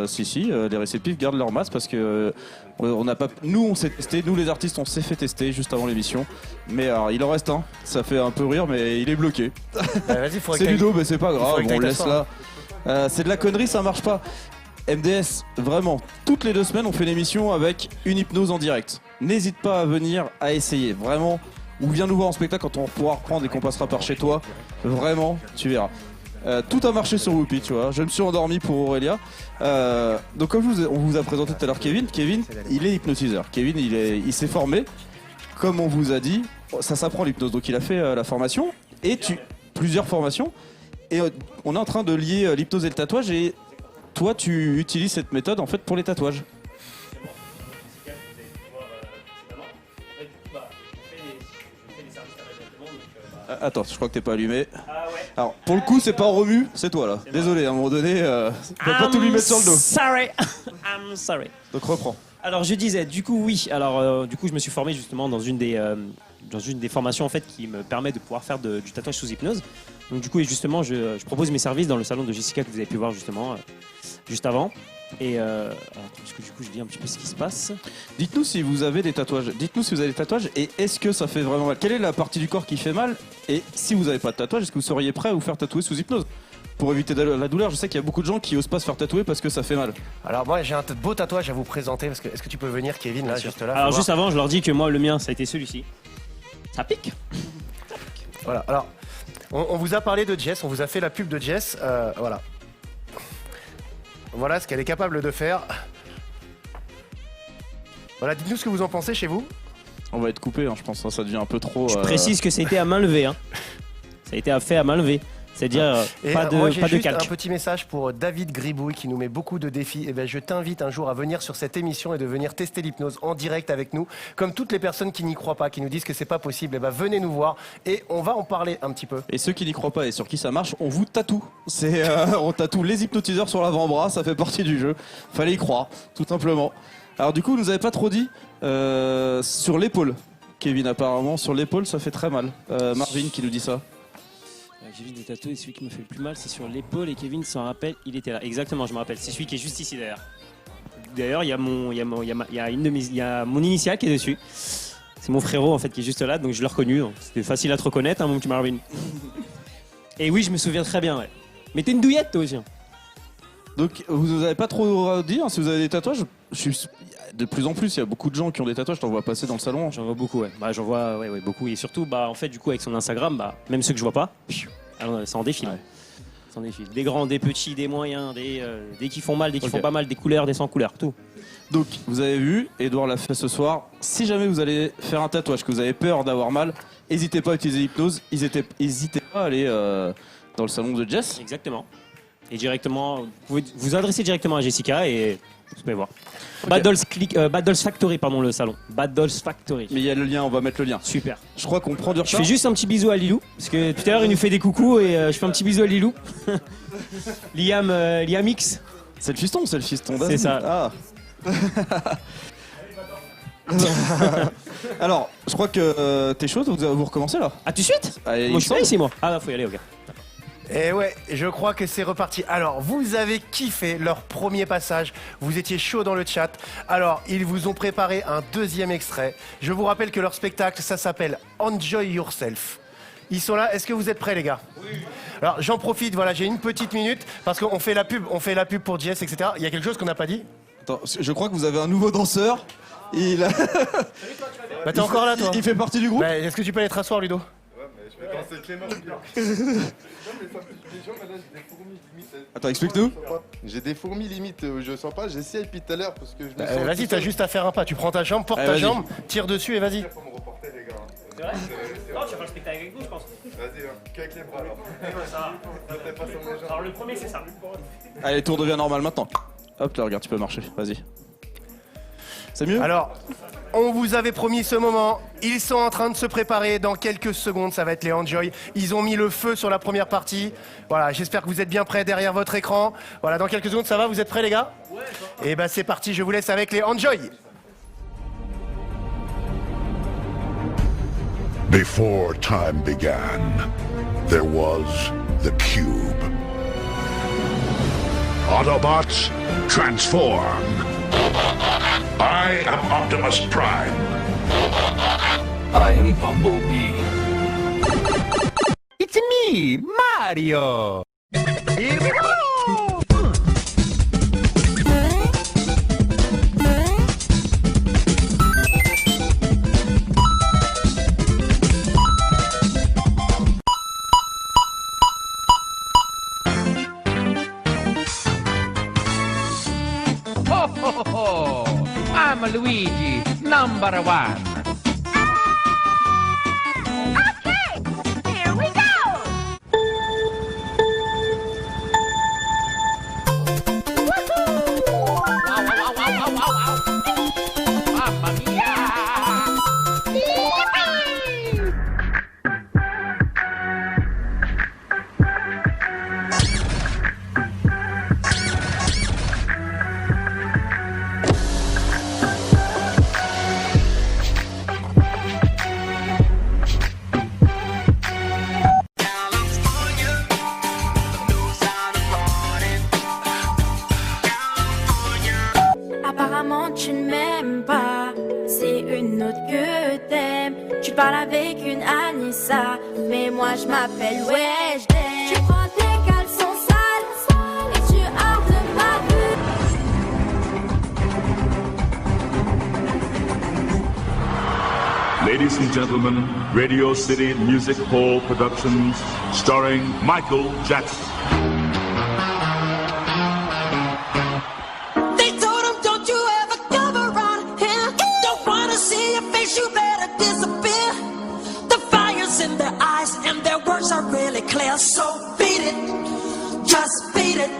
Si, les réceptifs gardent leur masque parce que on n'a pas. Nous, on s'est testé, nous les artistes, on s'est fait tester juste avant l'émission. Mais alors, il en reste un. Ça fait un peu rire, mais il est bloqué. Vas-y, c'est Ludo, mais c'est pas grave, on laisse là. C'est de la connerie, ça marche pas. MDS, vraiment, toutes les 2 semaines, on fait une émission avec une hypnose en direct. N'hésite pas à venir, à essayer, vraiment. Ou viens nous voir en spectacle quand on pourra reprendre et qu'on passera par chez toi. Vraiment, tu verras. Tout a marché sur Whoopi, tu vois. Je me suis endormi pour Aurélia. Donc comme on vous a présenté tout à l'heure Kevin, il est hypnotiseur. Kevin, il s'est formé. Comme on vous a dit, ça s'apprend l'hypnose. Donc il a fait la formation et plusieurs formations. Et on est en train de lier l'hypnose et le tatouage. Et toi, tu utilises cette méthode en fait pour les tatouages. Attends, je crois que t'es pas allumé. Alors, pour le coup, c'est pas en remue, c'est toi là. Désolé, à un moment donné, tu vas pas tout lui mettre sur le dos. Sorry. I'm sorry. Donc reprends. Alors je disais, du coup oui. Alors du coup je me suis formé justement dans une des formations en fait qui me permet de pouvoir faire du tatouage sous hypnose. Donc du coup et justement je propose mes services dans le salon de Jessica que vous avez pu voir justement juste avant. Et alors, parce que du coup je dis un petit peu ce qui se passe. Dites-nous si vous avez des tatouages. Dites-nous si vous avez des tatouages et est-ce que ça fait vraiment mal? Quelle est la partie du corps qui fait mal? Et si vous n'avez pas de tatouage, est-ce que vous seriez prêt à vous faire tatouer sous hypnose? Pour éviter la douleur, je sais qu'il y a beaucoup de gens qui osent pas se faire tatouer parce que ça fait mal. Alors moi j'ai un beau tatouage à vous présenter. Est-ce que tu peux venir, Kevin, là, juste là? Alors juste avant, je leur dis que moi le mien ça a été celui-ci. Ça pique. Voilà, alors on vous a parlé de Jess, on vous a fait la pub de Jess, voilà. Voilà ce qu'elle est capable de faire. Voilà, dites-nous ce que vous en pensez chez vous. On va être coupé, hein, je pense, ça devient un peu trop... Je précise que ça a été à main levée. Hein. Ça a été fait à main levée. C'est-à-dire pas de, moi, j'ai pas de juste calque. un petit message pour David Gribouille qui nous met beaucoup de défis. Eh bien, je t'invite un jour à venir sur cette émission et de venir tester l'hypnose en direct avec nous. Comme toutes les personnes qui n'y croient pas, qui nous disent que c'est pas possible, eh bien, venez nous voir et on va en parler un petit peu. Et ceux qui n'y croient pas et sur qui ça marche, on vous tatoue. On tatoue les hypnotiseurs sur l'avant-bras, ça fait partie du jeu. Fallait y croire, tout simplement. Alors du coup, vous nous avez pas trop dit sur l'épaule. Kevin, apparemment, sur l'épaule, ça fait très mal. Marvin qui nous dit ça. Kevin est tatoué et celui qui me fait le plus mal c'est sur l'épaule et Kevin s'en rappelle, il était là. Exactement, je me rappelle. C'est celui qui est juste ici d'ailleurs. D'ailleurs, il y a mon initial qui est dessus. C'est mon frérot en fait qui est juste là, donc je l'ai reconnu. C'était facile à te reconnaître, hein, mon petit Marvin. Et oui, je me souviens très bien. Ouais. Mais t'es une douillette toi aussi. Hein. Donc vous nous avez pas trop à dire si vous avez des tatouages. De plus en plus, il y a beaucoup de gens qui ont des tatouages. T'en vois passer dans le salon. J'en vois beaucoup, ouais. Bah, j'en vois, ouais, beaucoup. Et surtout, bah, en fait, du coup, avec son Instagram, bah, même ceux que je vois pas, ça en défile. Ouais. Ça en défile. Des grands, des petits, des moyens, des qui font mal, des qui font pas mal, des couleurs, des sans couleurs, tout. Donc, vous avez vu, Edouard l'a fait ce soir. Si jamais vous allez faire un tatouage, que vous avez peur d'avoir mal, n'hésitez pas à utiliser l'hypnose. N'hésitez pas à aller dans le salon de Jess. Exactement. Et directement, vous pouvez vous adresser directement à Jessica et vous pouvez voir. Bad Dolls Factory, pardon, le salon. Bad Dolls Factory. Mais il y a le lien, on va mettre le lien. Super. Je crois qu'on prend du Je retard. fais juste un petit bisou à Lilou, parce que tout à l'heure il nous fait des coucous et je fais un petit bisou à Lilou. Liam X. C'est le fiston d'Azim. C'est ça. Ah. Alors, je crois que t'es chaud, vous recommencez là. Ah, tout de suite? Allez, Moi je suis pas ici moi. Ah, faut y aller, ok. Et ouais, je crois que c'est reparti. Alors, vous avez kiffé leur premier passage. Vous étiez chaud dans le chat. Alors, ils vous ont préparé un deuxième extrait. Je vous rappelle que leur spectacle, ça s'appelle Enjoy Yourself. Ils sont là. Est-ce que vous êtes prêts, les gars? Oui. Alors, j'en profite. Voilà, j'ai une petite minute parce qu'on fait la pub. On fait la pub pour Jess, etc. Il y a quelque chose qu'on n'a pas dit? Attends, je crois que vous avez un nouveau danseur. Il a... Bah, t'es encore là, toi? Il fait partie du groupe? Bah, est-ce que tu peux aller te rasseoir, Ludo? Je vais danser Clément. Attends, explique-nous. J'ai des fourmis limite, je sens pas, j'essaie depuis tout à l'heure parce que je me Vas-y, t'as juste à faire un pas. Tu prends ta jambe, porte ta jambe, tire dessus et vas-y. Faut me reporter, les gars. C'est vrai? Non, tu vas faire le spectacle avec nous, je pense. Vas-y, qu'avec les bras alors. Alors, le premier, c'est ça. Allez, tour devient normal maintenant. Hop là, regarde, tu peux marcher, vas-y. C'est mieux? Alors, on vous avait promis ce moment. Ils sont en train de se préparer. Dans quelques secondes, ça va être les Enjoy. Ils ont mis le feu sur la première partie. Voilà, j'espère que vous êtes bien prêts derrière votre écran. Voilà, dans quelques secondes, ça va? Vous êtes prêts, les gars? Ouais. Et bah, c'est parti. Je vous laisse avec les Enjoy. Before time began, there was the cube. Autobots, transform. I am Optimus Prime. I am Bumblebee. It's me, Mario. Here we go. I'm Luigi, number one. Okay, here we go. Wow, wow, wow, wow, wow, wow. Mamma mia. Apparemment tu ne m'aimes pas, c'est une autre que t'aimes. Tu parles avec une Anissa, mais moi je m'appelle Weshden. Tu prends tes caleçons sales et tu hardes ma vue. Ladies and gentlemen, Radio City Music Hall Productions, starring Michael Jackson. They told him, don't you ever come around here. Don't wanna see your face, you better disappear. The fire's in their eyes and their words are really clear. So beat it, just beat it.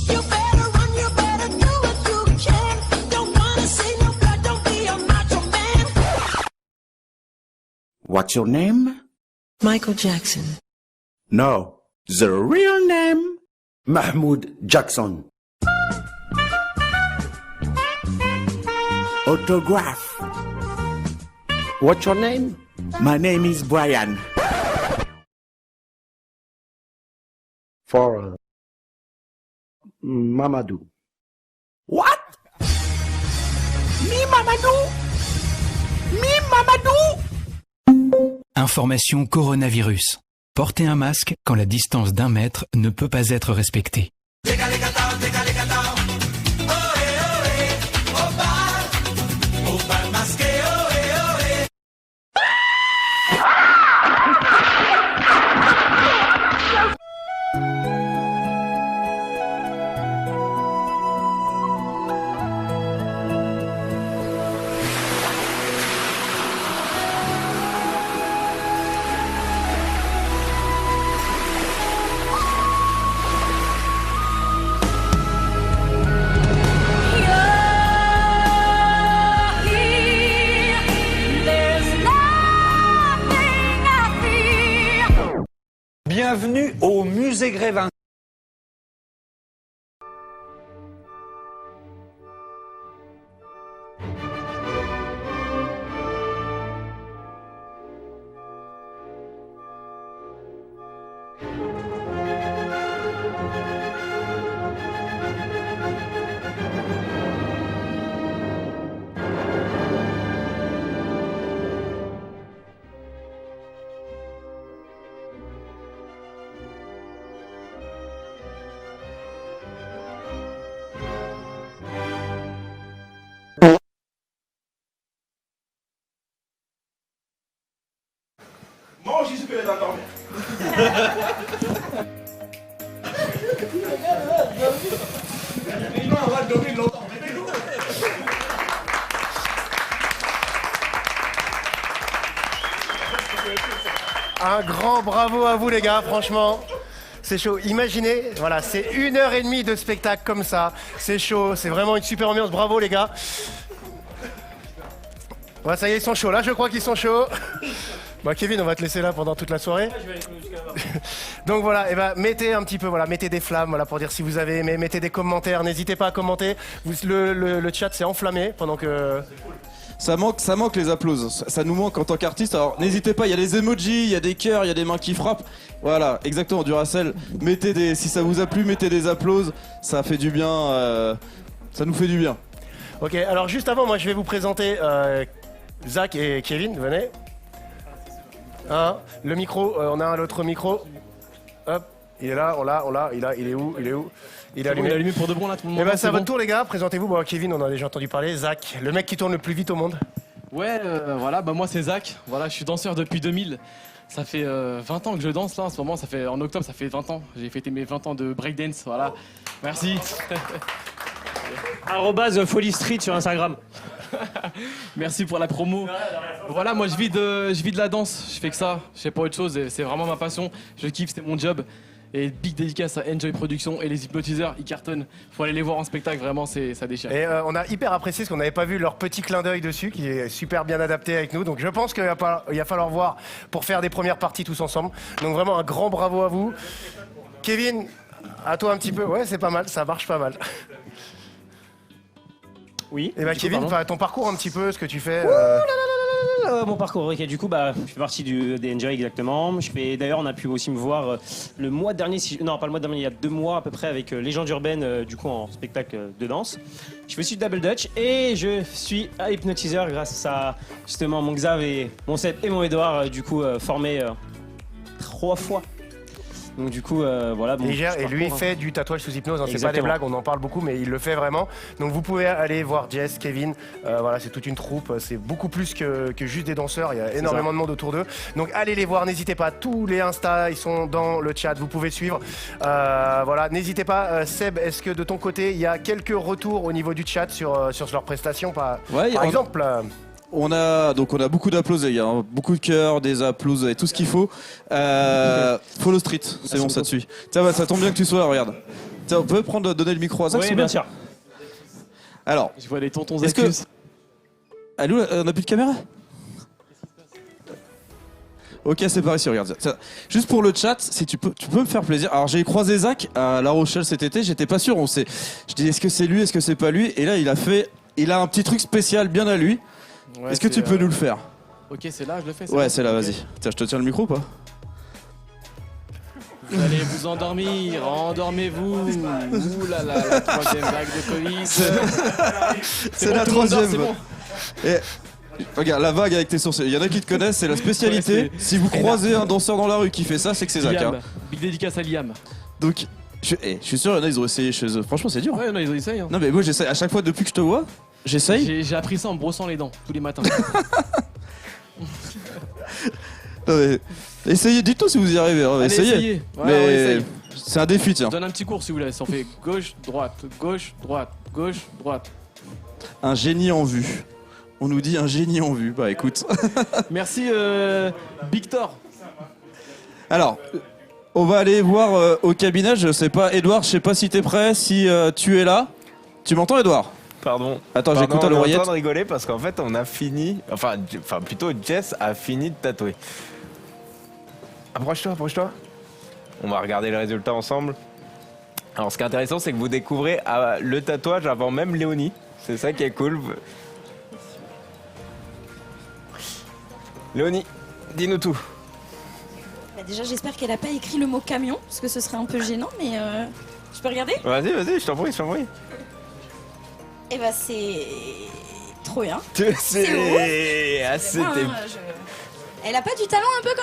You better run, you better do what you can. Don't wanna see no blood, don't be a macho man. What's your name? Michael Jackson. No, the real name? Mahmoud Jackson. Autograph. What's your name? My name is Brian. For Mamadou. What? Me Mamadou? Me Mamadou? Information coronavirus. Portez un masque quand la distance d'1 mètre ne peut pas être respectée. José Grévin. Mange jusque les dents dormir. On va dormir longtemps. Un grand bravo à vous les gars, franchement. C'est chaud. Imaginez, voilà, c'est 1h30 de spectacle comme ça. C'est chaud, c'est vraiment une super ambiance. Bravo les gars. Ouais, ça y est, ils sont chauds. Là, je crois qu'ils sont chauds. Bah Kevin, on va te laisser là pendant toute la soirée. Donc voilà, et ben mettez un petit peu, voilà, mettez des flammes, voilà, pour dire si vous avez aimé, mettez des commentaires, n'hésitez pas à commenter. Le chat s'est enflammé pendant que. Ça manque les applauses. Ça nous manque en tant qu'artiste. Alors n'hésitez pas, il y a des emojis, il y a des cœurs, il y a des mains qui frappent. Voilà, exactement, Duracell. Si ça vous a plu, mettez des applauses. Ça fait du bien. Ça nous fait du bien. Ok, alors juste avant, moi je vais vous présenter Zach et Kevin, venez. Le micro, on a l'autre micro. Hop, il est là, on l'a, il est où Il est allumé. Il est allumé pour de bon là, tout le monde. Eh ben c'est à votre tour les gars, présentez-vous. Bon, Kevin, on en a déjà entendu parler. Zach, le mec qui tourne le plus vite au monde. Ouais, voilà, bah moi c'est Zach. Voilà, je suis danseur depuis 2000. Ça fait 20 ans que je danse là en ce moment. En octobre, ça fait 20 ans. J'ai fêté mes 20 ans de breakdance. Voilà. Merci. @Folly Street sur Instagram. Merci pour la promo. Voilà, moi je vis de la danse, je fais que ça, je fais pas autre chose, et c'est vraiment ma passion, je kiffe, c'est mon job. Et big dédicace à Enjoy Productions et les hypnotiseurs, ils cartonnent. Faut aller les voir en spectacle, vraiment, ça déchire. Et on a hyper apprécié parce qu'on n'avait pas vu leur petit clin d'œil dessus, qui est super bien adapté avec nous. Donc je pense qu'il va falloir voir pour faire des premières parties tous ensemble. Donc vraiment un grand bravo à vous. Kevin, à toi un petit peu. Ouais, c'est pas mal, ça marche pas mal. Oui. Et bah Kevin, ton parcours un petit peu, ce que tu fais. Mon parcours, ok, du coup, je fais partie des Enjoy exactement. D'ailleurs, on a pu aussi me voir le mois dernier, non pas le mois dernier, il y a 2 mois à peu près avec Légende Urbaine, du coup en spectacle de danse. Je fais aussi du Double Dutch et je suis hypnotiseur grâce à justement mon Xav et mon Seth et mon Edouard, du coup formés 3 fois. Donc du coup, voilà. Bon, et lui fait du tatouage sous hypnose, hein, c'est pas des blagues, on en parle beaucoup, mais il le fait vraiment. Donc vous pouvez aller voir Jess, Kevin, voilà, c'est toute une troupe, c'est beaucoup plus que juste des danseurs, il y a énormément de monde autour d'eux. Donc allez les voir, n'hésitez pas, tous les Insta, ils sont dans le chat, vous pouvez suivre. Voilà, n'hésitez pas. Seb, est-ce que de ton côté, il y a quelques retours au niveau du chat sur leurs prestations, par exemple On a beaucoup d'applaudissements, les gars, hein. Beaucoup de cœurs, des applaudissements et tout ce qu'il faut. Follow Street, c'est bon, ça te suit. Tiens, ça tombe bien que tu sois là, regarde. Tiens, on peut donner le micro à Zach? Oui, bien sûr. Alors, je vois les tontons est-ce que... Allô, on n'a plus de caméra? Ok, c'est par ici, regarde. Tiens, juste pour le chat, si tu peux me faire plaisir. Alors, j'ai croisé Zach à La Rochelle cet été, j'étais pas sûr. Je dis, est-ce que c'est lui, est-ce que c'est pas lui? Et là, il a un petit truc spécial bien à lui. Ouais, est-ce que tu peux nous le faire? Ok, c'est là, je le fais. Ouais, c'est là, vas-y. Tiens, je te tiens le micro ou pas? Vous allez vous endormir, endormez-vous. Ouh là là, la 3e vague de Covid. C'est la 3e. C'est bon. Et regarde, la vague avec tes sourcils. Il y en a qui te connaissent, c'est la spécialité. Ouais, si vous croisez un danseur dans la rue qui fait ça, c'est que c'est Zach. Hein. Big dédicace à Liam. Donc, je suis sûr, il y en a, ils ont essayé chez eux. Franchement, c'est dur. Ouais, il y en a, ils essayent. Hein. Non, mais moi, j'essaie à chaque fois depuis que je te vois. J'essaye. J'ai appris ça en me brossant les dents tous les matins. Non, mais, essayez, dites-nous si vous y arrivez. Hein. Essayez. Ouais, mais c'est un défi, tiens. Je donne un petit cours si vous voulez. On fait gauche, droite, gauche, droite, gauche, droite. Un génie en vue. On nous dit un génie en vue. Bah écoute. Merci Victor. Alors, on va aller voir au cabinet. Je sais pas, Edouard, je sais pas si t'es prêt, si tu es là. Tu m'entends, Edouard? Pardon. Attends, j'écoute à l'oreillette. On est en train de rigoler parce qu'en fait, on a fini. Enfin, plutôt Jess a fini de tatouer. Approche-toi. On va regarder le résultat ensemble. Alors, ce qui est intéressant, c'est que vous découvrez le tatouage avant même Léonie. C'est ça qui est cool. Léonie, dis-nous tout. Bah déjà, j'espère qu'elle a pas écrit le mot camion, parce que ce serait un peu gênant, mais je peux regarder? Vas-y, je t'en prie. Et bah, c'est trop bien. C'est assez. Elle a pas du talent un peu quand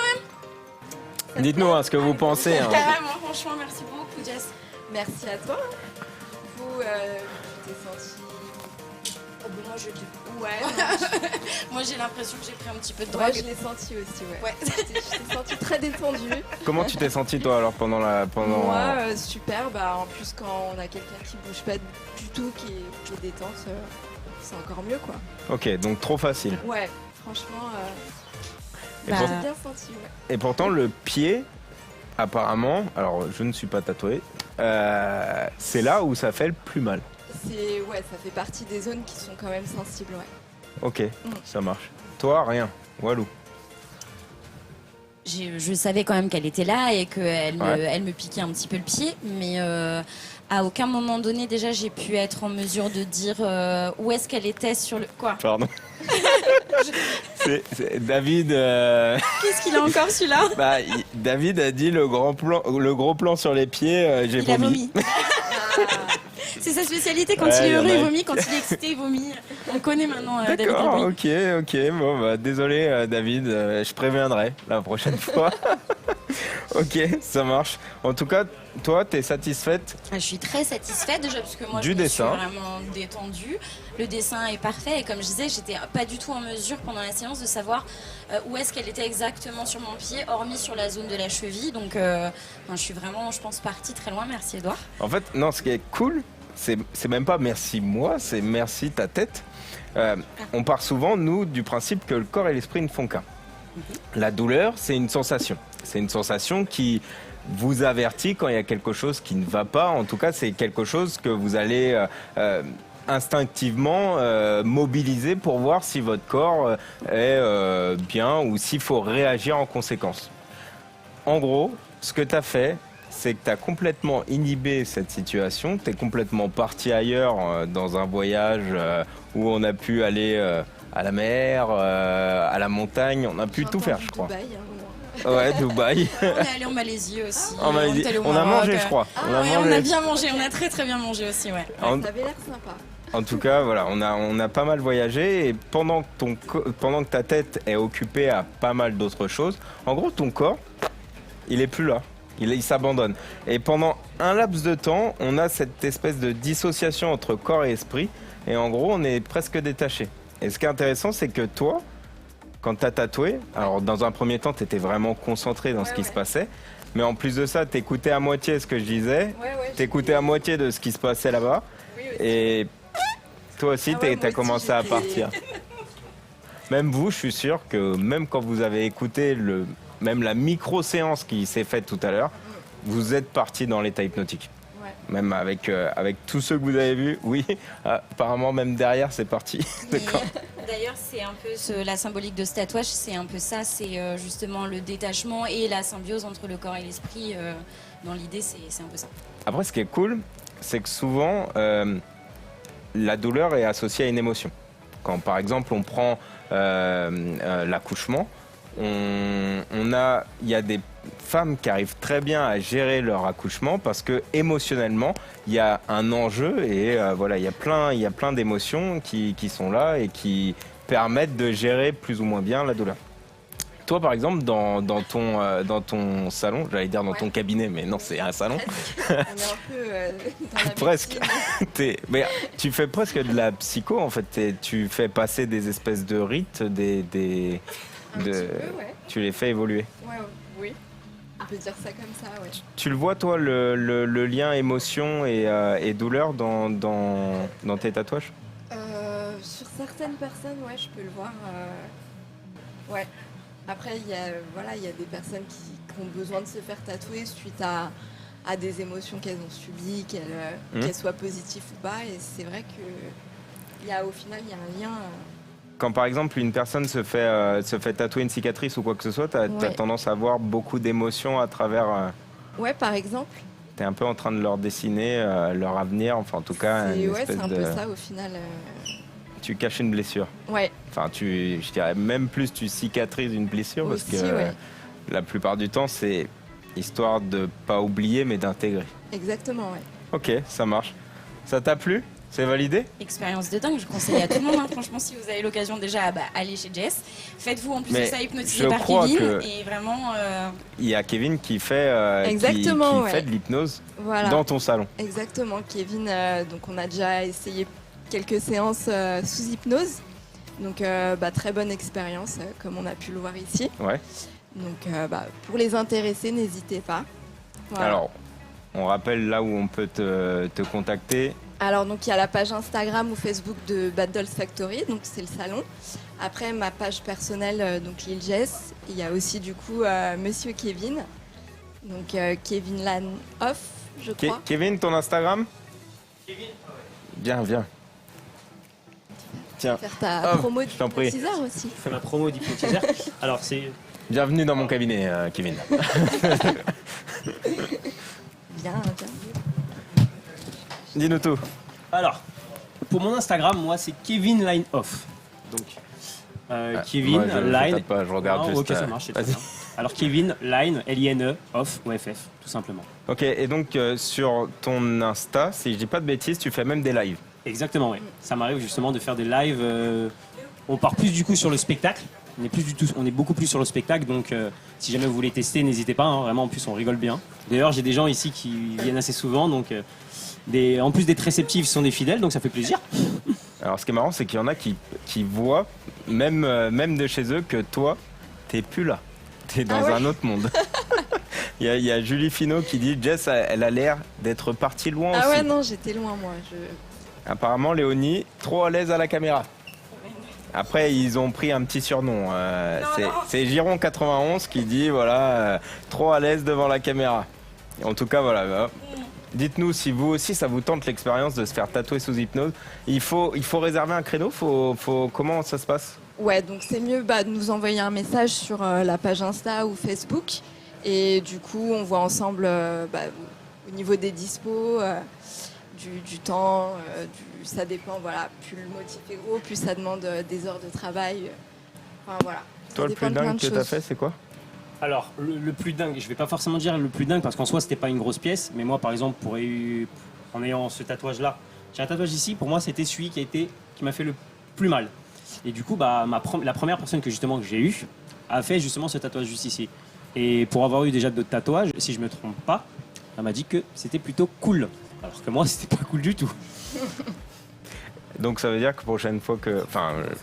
même? Dites-nous ce que vous pensez. Hein. Carrément, franchement, merci beaucoup, Jess. Merci à toi. Vous, t'es senti... Oh, ben moi, ouais. Moi, j'ai l'impression que j'ai pris un petit peu de drogue. Ouais, je l'ai senti aussi, ouais. Je t'ai senti très détendue. Comment tu t'es senti toi alors pendant Moi, super. Bah, en plus, quand on a quelqu'un qui bouge pas du tout, qui est détente, c'est encore mieux, quoi. Ok, donc trop facile. Ouais, franchement, Et j'ai bien senti, ouais. Et pourtant, le pied, apparemment, alors je ne suis pas tatoué, c'est là où ça fait le plus mal. Ouais, ça fait partie des zones qui sont quand même sensibles, ouais. Ok, ça marche. Toi, rien. Walou. Je savais quand même qu'elle était là et qu'elle elle me piquait un petit peu le pied, mais à aucun moment donné, déjà, j'ai pu être en mesure de dire où est-ce qu'elle était sur le... Quoi? Pardon. C'est David... Qu'est-ce qu'il a encore, celui-là? David a dit le gros plan sur les pieds, j'ai Il a vomi. C'est sa spécialité, quand il est heureux, il vomit, quand il est excité, il vomit. On connaît maintenant David D'accord, Labrie. ok. Bon, désolé David, je préviendrai la prochaine fois. Ok, ça marche. En tout cas, toi, t'es satisfaite? Je suis très satisfaite déjà parce que moi, Du je me suis dessin. vraiment détendue. Le dessin est parfait et comme je disais, j'étais pas du tout en mesure pendant la séance de savoir où est-ce qu'elle était exactement sur mon pied, hormis sur la zone de la cheville. Donc, je suis vraiment, je pense, partie très loin. Merci Edouard. En fait, non, ce qui est cool, c'est même pas merci moi, c'est merci ta tête. On part souvent, nous, du principe que le corps et l'esprit ne font qu'un. La douleur, c'est une sensation. C'est une sensation qui vous avertit quand il y a quelque chose qui ne va pas. En tout cas, c'est quelque chose que vous allez instinctivement mobiliser pour voir si votre corps est bien ou s'il faut réagir en conséquence. En gros, ce que tu as fait, c'est que tu as complètement inhibé cette situation, tu es complètement parti ailleurs dans un voyage où on a pu aller à la mer, à la montagne, on a pu tout faire, je crois. Dubaï, Ouais, Dubaï. On est allé en Malaisie aussi. En Malaisie. est allé au On a Maroc. mangé, je crois. On a bien mangé, on a très très bien mangé aussi, ouais. Ça avait l'air sympa. En tout cas, voilà, on a pas mal voyagé et pendant que ta tête est occupée à pas mal d'autres choses, en gros, ton corps, il est plus là. Il s'abandonne. Et pendant un laps de temps, on a cette espèce de dissociation entre corps et esprit. Et en gros, on est presque détaché. Et ce qui est intéressant, c'est que toi, quand tu as tatoué, alors dans un premier temps, tu étais vraiment concentré dans ce qui se passait. Mais en plus de ça, tu écoutais à moitié ce que je disais. Tu écoutais à moitié de ce qui se passait là-bas. Et toi aussi, tu as commencé à partir. Même vous, je suis sûr que même quand vous avez écouté même la micro-séance qui s'est faite tout à l'heure, vous êtes parti dans l'état hypnotique. Ouais. Même avec tous ceux que vous avez vus, oui, apparemment même derrière c'est parti. D'accord. D'ailleurs, c'est un peu la symbolique de ce tatouage, c'est un peu ça, c'est justement le détachement et la symbiose entre le corps et l'esprit. Dans l'idée, c'est un peu ça. Après, ce qui est cool, c'est que souvent, la douleur est associée à une émotion. Quand par exemple on prend l'accouchement, il y a des femmes qui arrivent très bien à gérer leur accouchement parce que émotionnellement il y a un enjeu et voilà, il y a plein d'émotions qui sont là et qui permettent de gérer plus ou moins bien la douleur. Toi par exemple dans ton salon, j'allais dire dans ton cabinet, mais non, c'est un salon. On est un peu dans la Presque. Mais tu fais presque de la psycho en fait. Tu fais passer des espèces de rites, tu les fais évoluer. Ouais, oui. On peut dire ça comme ça, ouais. Tu le vois toi le lien émotion et douleur dans tes tatouages? Sur certaines personnes, ouais, je peux le voir. Ouais. Après, il y a des personnes qui ont besoin de se faire tatouer suite à des émotions qu'elles ont subies, qu'elles soient positives ou pas. Et c'est vrai que au final, il y a un lien. Quand par exemple une personne se fait tatouer une cicatrice ou quoi que ce soit, tu as tendance à avoir beaucoup d'émotions à travers Ouais, par exemple. T'es un peu en train de leur dessiner leur avenir, enfin en tout cas une Ouais, espèce c'est un de... peu ça au final. Tu caches une blessure. Ouais. Enfin, je dirais même plus tu cicatrises une blessure parce Aussi, que ouais. la plupart du temps c'est histoire de pas oublier mais d'intégrer. Exactement, ouais. Ok, ça marche. Ça t'a plu? C'est validé? Expérience de dingue, je conseille à tout le monde. Hein. Franchement, si vous avez l'occasion déjà, aller chez Jess. Faites-vous en plus Mais de ça hypnotiser je par crois Kevin. que- Et vraiment, Il y a Kevin qui fait, Exactement, qui ouais. fait de l'hypnose Voilà. dans ton salon. Exactement, Kevin. Donc on a déjà essayé quelques séances sous hypnose. Donc très bonne expérience, comme on a pu le voir ici. Ouais. Donc pour les intéressés, n'hésitez pas. Voilà. Alors, on rappelle là où on peut te contacter. Alors donc il y a la page Instagram ou Facebook de Bad Dolls Factory, donc c'est le salon. Après ma page personnelle, donc Lil Jess. Il y a aussi du coup Monsieur Kevin, donc Kevin Lan Off, je crois. Kevin, ton Instagram? Viens. Tiens. Faire ta Hop, promo je t'en prie. d'hypnotiseur aussi. Je fais ma promo d'hypnotiseur. Alors, c'est. Bienvenue dans mon cabinet, Kevin. Bien. Dis-nous tout. Alors, pour mon Instagram, moi, c'est Kevin Line Off. Donc, Kevin moi, je Line. tape pas, je regarde juste, Ok, ça marche, c'est très vas-y. bien. Alors, Kevin Line, L-I-N-E, Off, OFF, tout simplement. Ok, et donc sur ton Insta, si je dis pas de bêtises, tu fais même des lives. Exactement, oui. Ça m'arrive justement de faire des lives. On part plus du coup sur le spectacle. On est beaucoup plus sur le spectacle. Donc, si jamais vous voulez tester, n'hésitez pas. Hein. Vraiment, en plus, on rigole bien. D'ailleurs, j'ai des gens ici qui viennent assez souvent. Donc, en plus d'être réceptifs, ils sont des fidèles. Donc, ça fait plaisir. Alors, ce qui est marrant, c'est qu'il y en a qui voient, même de chez eux, que toi, t'es plus là. T'es dans un autre monde. Il y a Julie Finot qui dit Jess, elle a l'air d'être partie loin aussi. Ah ouais, non, j'étais loin moi. Apparemment, Léonie, trop à l'aise à la caméra. Après, ils ont pris un petit surnom. C'est Giron 91 qui dit voilà, trop à l'aise devant la caméra. En tout cas, voilà. Dites-nous si vous aussi ça vous tente l'expérience de se faire tatouer sous hypnose. Il faut réserver un créneau. Comment ça se passe? Ouais, donc c'est mieux de nous envoyer un message sur la page Insta ou Facebook. Et du coup, on voit ensemble au niveau des dispos, du temps, ça dépend. Voilà, plus le motif est gros, plus ça demande des heures de travail. Enfin voilà. Toi, le plus dingue que tu as fait, c'est quoi? Alors, le plus dingue, je vais pas forcément dire le plus dingue parce qu'en soi, c'était pas une grosse pièce. Mais moi, par exemple, en ayant ce tatouage-là, j'ai un tatouage ici, pour moi, c'était celui qui m'a fait le plus mal. Et du coup, la première personne que j'ai eue a fait justement ce tatouage juste ici. Et pour avoir eu déjà d'autres tatouages, si je me trompe pas, elle m'a dit que c'était plutôt cool. Alors que moi, c'était pas cool du tout. Donc ça veut dire que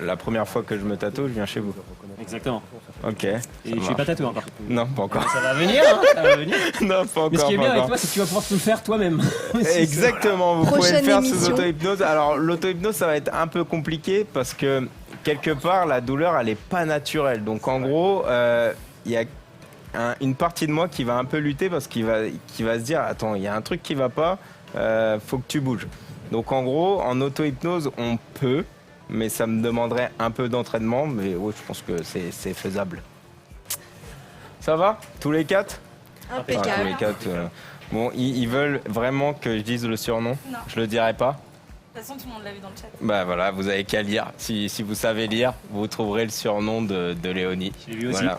la première fois que je me tatoue, je viens chez vous. Exactement. Ok. Et je suis pas tatoué encore. Non, pas encore. Ça va venir, hein, ça va venir. Non, pas encore. Mais ce qui est bien pas avec encore. toi, c'est que tu vas pouvoir tout le faire toi-même. Exactement, vous pouvez le faire sous émission. auto-hypnose. Alors l'auto-hypnose, ça va être un peu compliqué parce que quelque part, la douleur, elle est pas naturelle. Donc en gros, il y a une partie de moi qui va un peu lutter parce qu'il va se dire, attends, il y a un truc qui va pas, faut que tu bouges. Donc en gros, en auto-hypnose, on peut, mais ça me demanderait un peu d'entraînement, mais oui, je pense que c'est faisable. Ça va? Tous les quatre? Impeccable. Tous les quatre. Bon, ils veulent vraiment que je dise le surnom? Non. Je le dirai pas? De toute façon, tout le monde l'a vu dans le chat. Bah voilà, vous avez qu'à lire. Si vous savez lire, vous trouverez le surnom de Léonie. Je l'ai vu aussi. Voilà.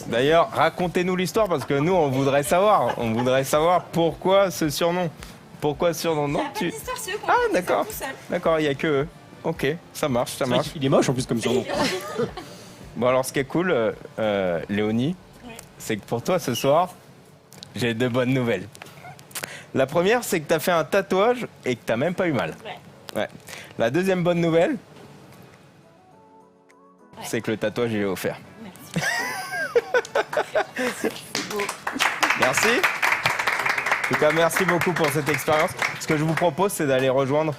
D'ailleurs, racontez-nous l'histoire parce que nous, on voudrait savoir. On voudrait savoir pourquoi ce surnom. Pourquoi ce surnom? Non, tu... Ah, d'accord. D'accord, il n'y a que eux. Ok, ça marche, ça marche. Il est moche en plus comme surnom. Bon, alors ce qui est cool, Léonie, c'est que pour toi ce soir, j'ai deux bonnes nouvelles. La première, c'est que tu as fait un tatouage et que tu n'as même pas eu mal. Ouais. La deuxième bonne nouvelle, c'est que le tatouage il est offert. Merci. En tout cas, merci beaucoup pour cette expérience. Ce que je vous propose, c'est d'aller rejoindre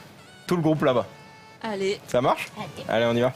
tout le groupe là-bas. Allez. Ça marche? Allez, on y va.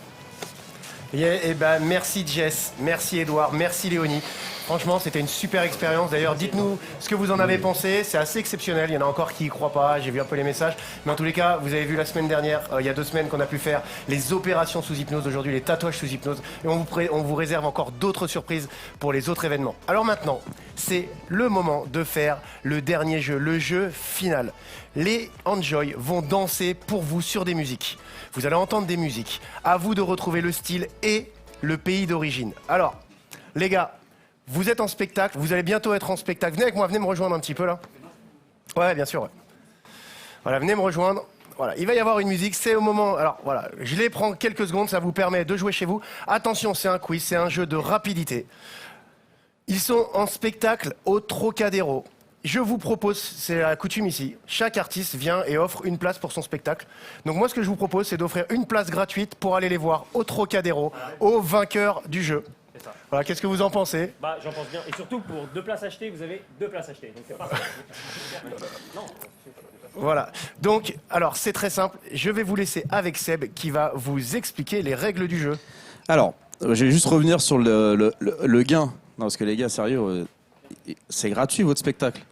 Merci Jess, merci Edouard, merci Léonie. Franchement, c'était une super expérience. D'ailleurs, dites-nous ce que vous en avez pensé. C'est assez exceptionnel. Il y en a encore qui y croient pas. J'ai vu un peu les messages. Mais en tous les cas, vous avez vu la semaine dernière, il y a 2 semaines, qu'on a pu faire les opérations sous hypnose. Aujourd'hui, les tatouages sous hypnose. Et on vous réserve encore d'autres surprises pour les autres événements. Alors maintenant, c'est le moment de faire le dernier jeu, le jeu final. Les Enjoy vont danser pour vous sur des musiques. Vous allez entendre des musiques. À vous de retrouver le style et le pays d'origine. Alors, les gars, vous êtes en spectacle, vous allez bientôt être en spectacle. Venez avec moi, venez me rejoindre un petit peu là. Ouais, bien sûr. Ouais. Voilà, venez me rejoindre. Voilà, il va y avoir une musique, c'est au moment... Alors voilà, je les prends quelques secondes, ça vous permet de jouer chez vous. Attention, c'est un quiz, c'est un jeu de rapidité. Ils sont en spectacle au Trocadéro. Je vous propose, c'est la coutume ici, chaque artiste vient et offre une place pour son spectacle. Donc moi, ce que je vous propose, c'est d'offrir une place gratuite pour aller les voir au Trocadéro, aux vainqueurs du jeu. Voilà, qu'est-ce que vous en pensez? Bah, j'en pense bien. Et surtout, pour 2 places achetées, vous avez 2 places achetées. Donc c'est parfait. Non. Voilà. Donc, alors, c'est très simple. Je vais vous laisser avec Seb qui va vous expliquer les règles du jeu. Alors, je vais juste revenir sur le gain. Non, parce que les gars, sérieux, c'est gratuit votre spectacle.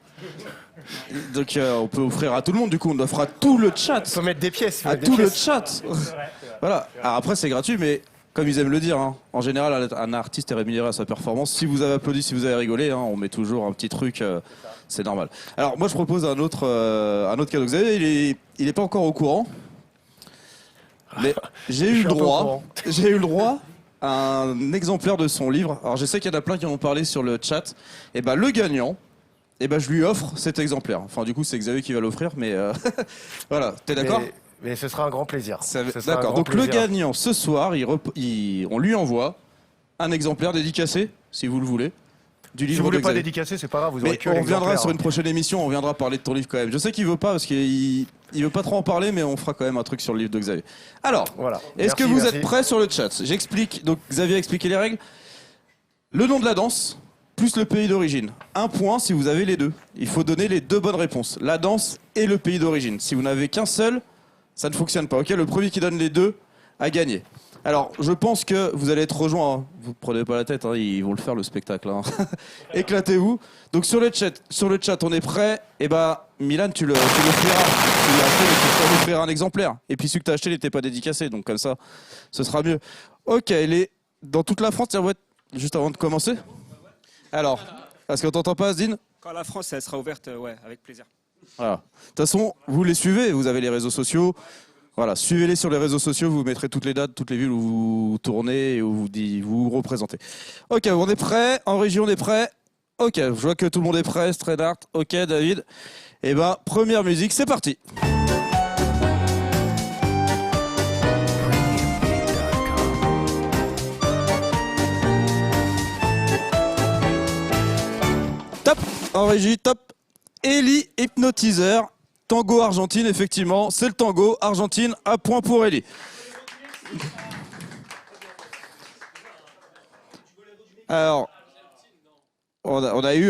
Donc on peut offrir à tout le monde, du coup on offre à tout le chat. Faut mettre des pièces. À tout le chat. Voilà. Alors après c'est gratuit, mais comme ils aiment le dire, hein, en général un artiste est rémunéré à sa performance. Si vous avez applaudi, si vous avez rigolé, hein, on met toujours un petit truc, c'est normal. Alors moi je propose un autre cadeau. Vous savez, il est pas encore au courant, mais j'ai eu le droit à un exemplaire de son livre. Alors je sais qu'il y en a plein qui en ont parlé sur le chat. Et ben le gagnant, et ben je lui offre cet exemplaire. Enfin du coup c'est Xavier qui va l'offrir, mais voilà. T'es d'accord? Mais ce sera un grand plaisir. D'accord. Donc le gagnant ce soir, on lui envoie un exemplaire dédicacé, si vous le voulez, du livre. Si vous voulez de pas Xavier. dédicacer, c'est pas grave. Vous aurez que on reviendra l'exemplaire. sur une prochaine émission. On viendra parler de ton livre quand même. Je sais qu'il veut pas parce qu'il veut pas trop en parler, mais on fera quand même un truc sur le livre de Xavier. Alors, voilà. Est-ce que vous êtes prêts sur le chat? J'explique. Donc Xavier a expliqué les règles. Le nom de la danse plus le pays d'origine. 1 point si vous avez les deux. Il faut donner les 2 bonnes réponses. La danse et le pays d'origine. Si vous n'avez qu'un seul, ça ne fonctionne pas. Ok, le premier qui donne les 2 a gagné. Alors, je pense que vous allez être rejoints. Hein. Vous ne prenez pas la tête, hein. Ils vont le faire le spectacle. Hein. Éclatez-vous. Donc sur le chat, on est prêt. Et bah, Milan, tu l'offriras. Tu l'as acheté, mais tu peux offrir un exemplaire. Et puis celui que tu as acheté n'était pas dédicacé, donc comme ça, ce sera mieux. Ok, il est dans toute la France. Tiens, juste avant de commencer. Alors, est-ce qu'on t'entend pas, Asdine? Quand la France elle sera ouverte, ouais, avec plaisir. Voilà. De toute façon, vous les suivez, vous avez les réseaux sociaux. Voilà, suivez-les sur les réseaux sociaux, vous mettrez toutes les dates, toutes les villes où vous tournez et où vous représentez. Ok, on est prêt. En région, on est prêt. Ok, je vois que tout le monde est prêt. Strenart, ok, David. Et ben, première musique, c'est parti. Top, en régie, top. Ellie, hypnotiseur. Tango Argentine, effectivement, c'est le tango. Argentine, à point pour Ellie. Alors, on a eu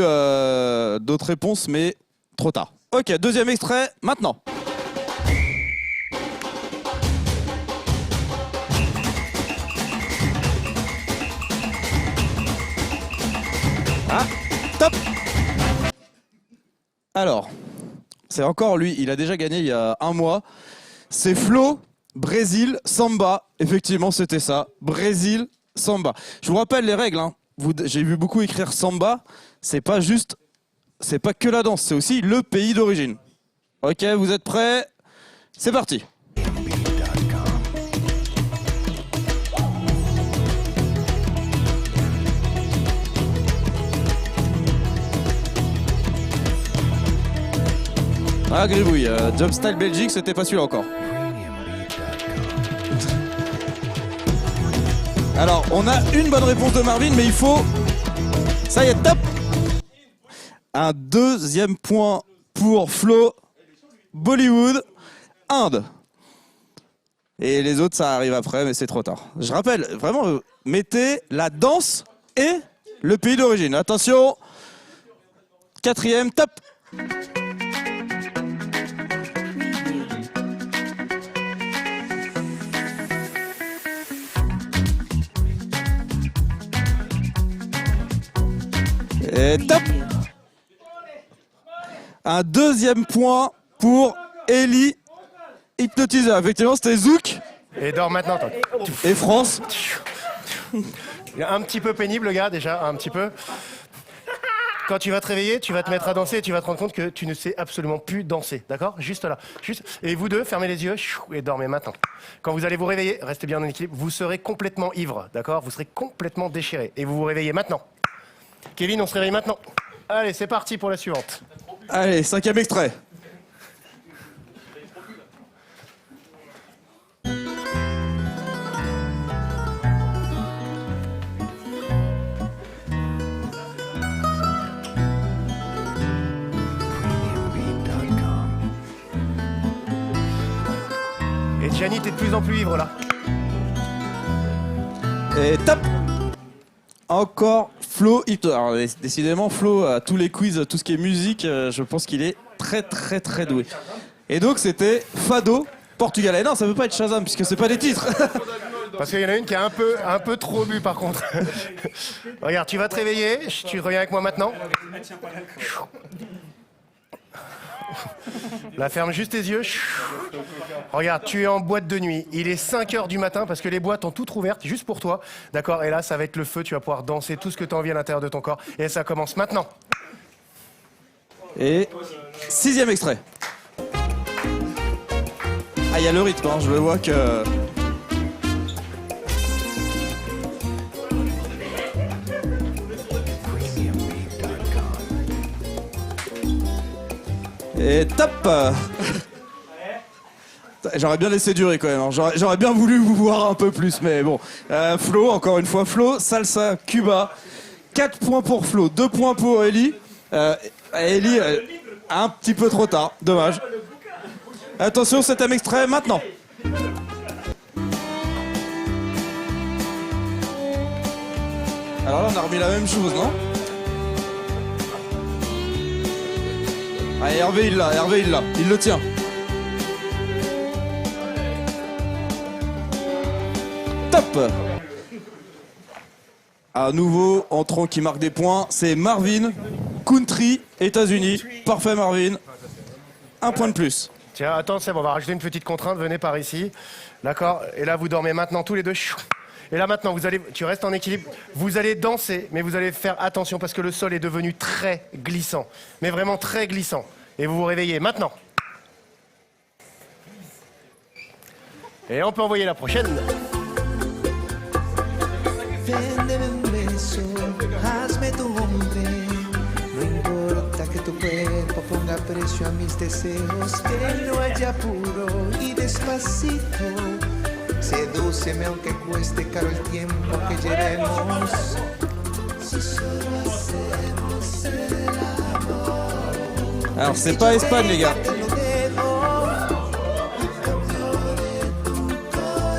d'autres réponses, mais trop tard. Ok, deuxième extrait, maintenant. Ah, top. Alors, c'est encore lui, il a déjà gagné il y a 1 mois. C'est Flo, Brésil, Samba. Effectivement, c'était ça. Brésil, Samba. Je vous rappelle les règles. Hein. J'ai vu beaucoup écrire Samba. C'est pas que la danse, c'est aussi le pays d'origine. Ok, vous êtes prêts? C'est parti. Ah, gribouille, Job Style Belgique, c'était pas celui-là encore. Alors, on a une bonne réponse de Marvin, mais il faut... Ça y est, top. Un deuxième point pour Flo. Bollywood, Inde. Et les autres, ça arrive après, mais c'est trop tard. Je rappelle, vraiment, mettez la danse et le pays d'origine. Attention, 4e, top. Et top. Un deuxième point pour Ellie Hypnotiseur. Effectivement, c'était Zouk. Et dors maintenant, toi. Et France. Un petit peu pénible, le gars, déjà, un petit peu. Quand tu vas te réveiller, tu vas te mettre à danser et tu vas te rendre compte que tu ne sais absolument plus danser, d'accord? Juste là. Juste. Et vous deux, fermez les yeux et dormez maintenant. Quand vous allez vous réveiller, restez bien en équilibre, vous serez complètement ivre, d'accord? Vous serez complètement déchiré. Et vous vous réveillez maintenant. Kevin, on se réveille maintenant. Allez, c'est parti pour la suivante. Allez, 5e extrait. Et Gianni, t'es de plus en plus ivre là. Et top. Encore Flo Hypno. Alors décidément, Flo, à tous les quiz, tout ce qui est musique, je pense qu'il est très très très doué. Et donc c'était Fado, Portugal. Et non, ça veut pas être Shazam puisque c'est pas des titres. Parce qu'il y en a une qui a un peu trop bu par contre. Regarde, tu vas te réveiller, tu reviens avec moi maintenant. Là, ferme juste tes yeux. Regarde, tu es en boîte de nuit. Il est 5h du matin parce que les boîtes ont toutes rouvertes juste pour toi. D'accord? Et là, ça va être le feu. Tu vas pouvoir danser tout ce que tu as envie à l'intérieur de ton corps. Et ça commence maintenant. Et 6e extrait. Ah, il y a le rythme, hein, je le vois que... Et top. J'aurais bien laissé durer quand même, hein. J'aurais bien voulu vous voir un peu plus, mais bon. Flo, encore une fois, Flo, Salsa, Cuba. 4 points pour Flo, 2 points pour Ellie. Ellie, un petit peu trop tard, dommage. Attention, 7e extrait, maintenant. Alors là, on a remis la même chose, non? Ah, Hervé il l'a, il le tient. Top. À nouveau, entrant qui marque des points, c'est Marvin, Country, États-Unis. Parfait Marvin. 1 point de plus. Tiens, attends, c'est bon, on va rajouter une petite contrainte, venez par ici. D'accord? Et là, vous dormez maintenant tous les deux. Et là maintenant, tu restes en équilibre, vous allez danser, mais vous allez faire attention parce que le sol est devenu très glissant. Mais vraiment très glissant. Et vous vous réveillez maintenant. Et on peut envoyer la prochaine. Véndeme un beso, hazme tu hombre. No importa que tu cuerpo ponga precio a mis deseos, que no haya apuro y despacito. Sedúceme aunque cueste caro el tiempo que llevemos. Si solo hacemos el amor. Alors c'est pas Espagne les gars.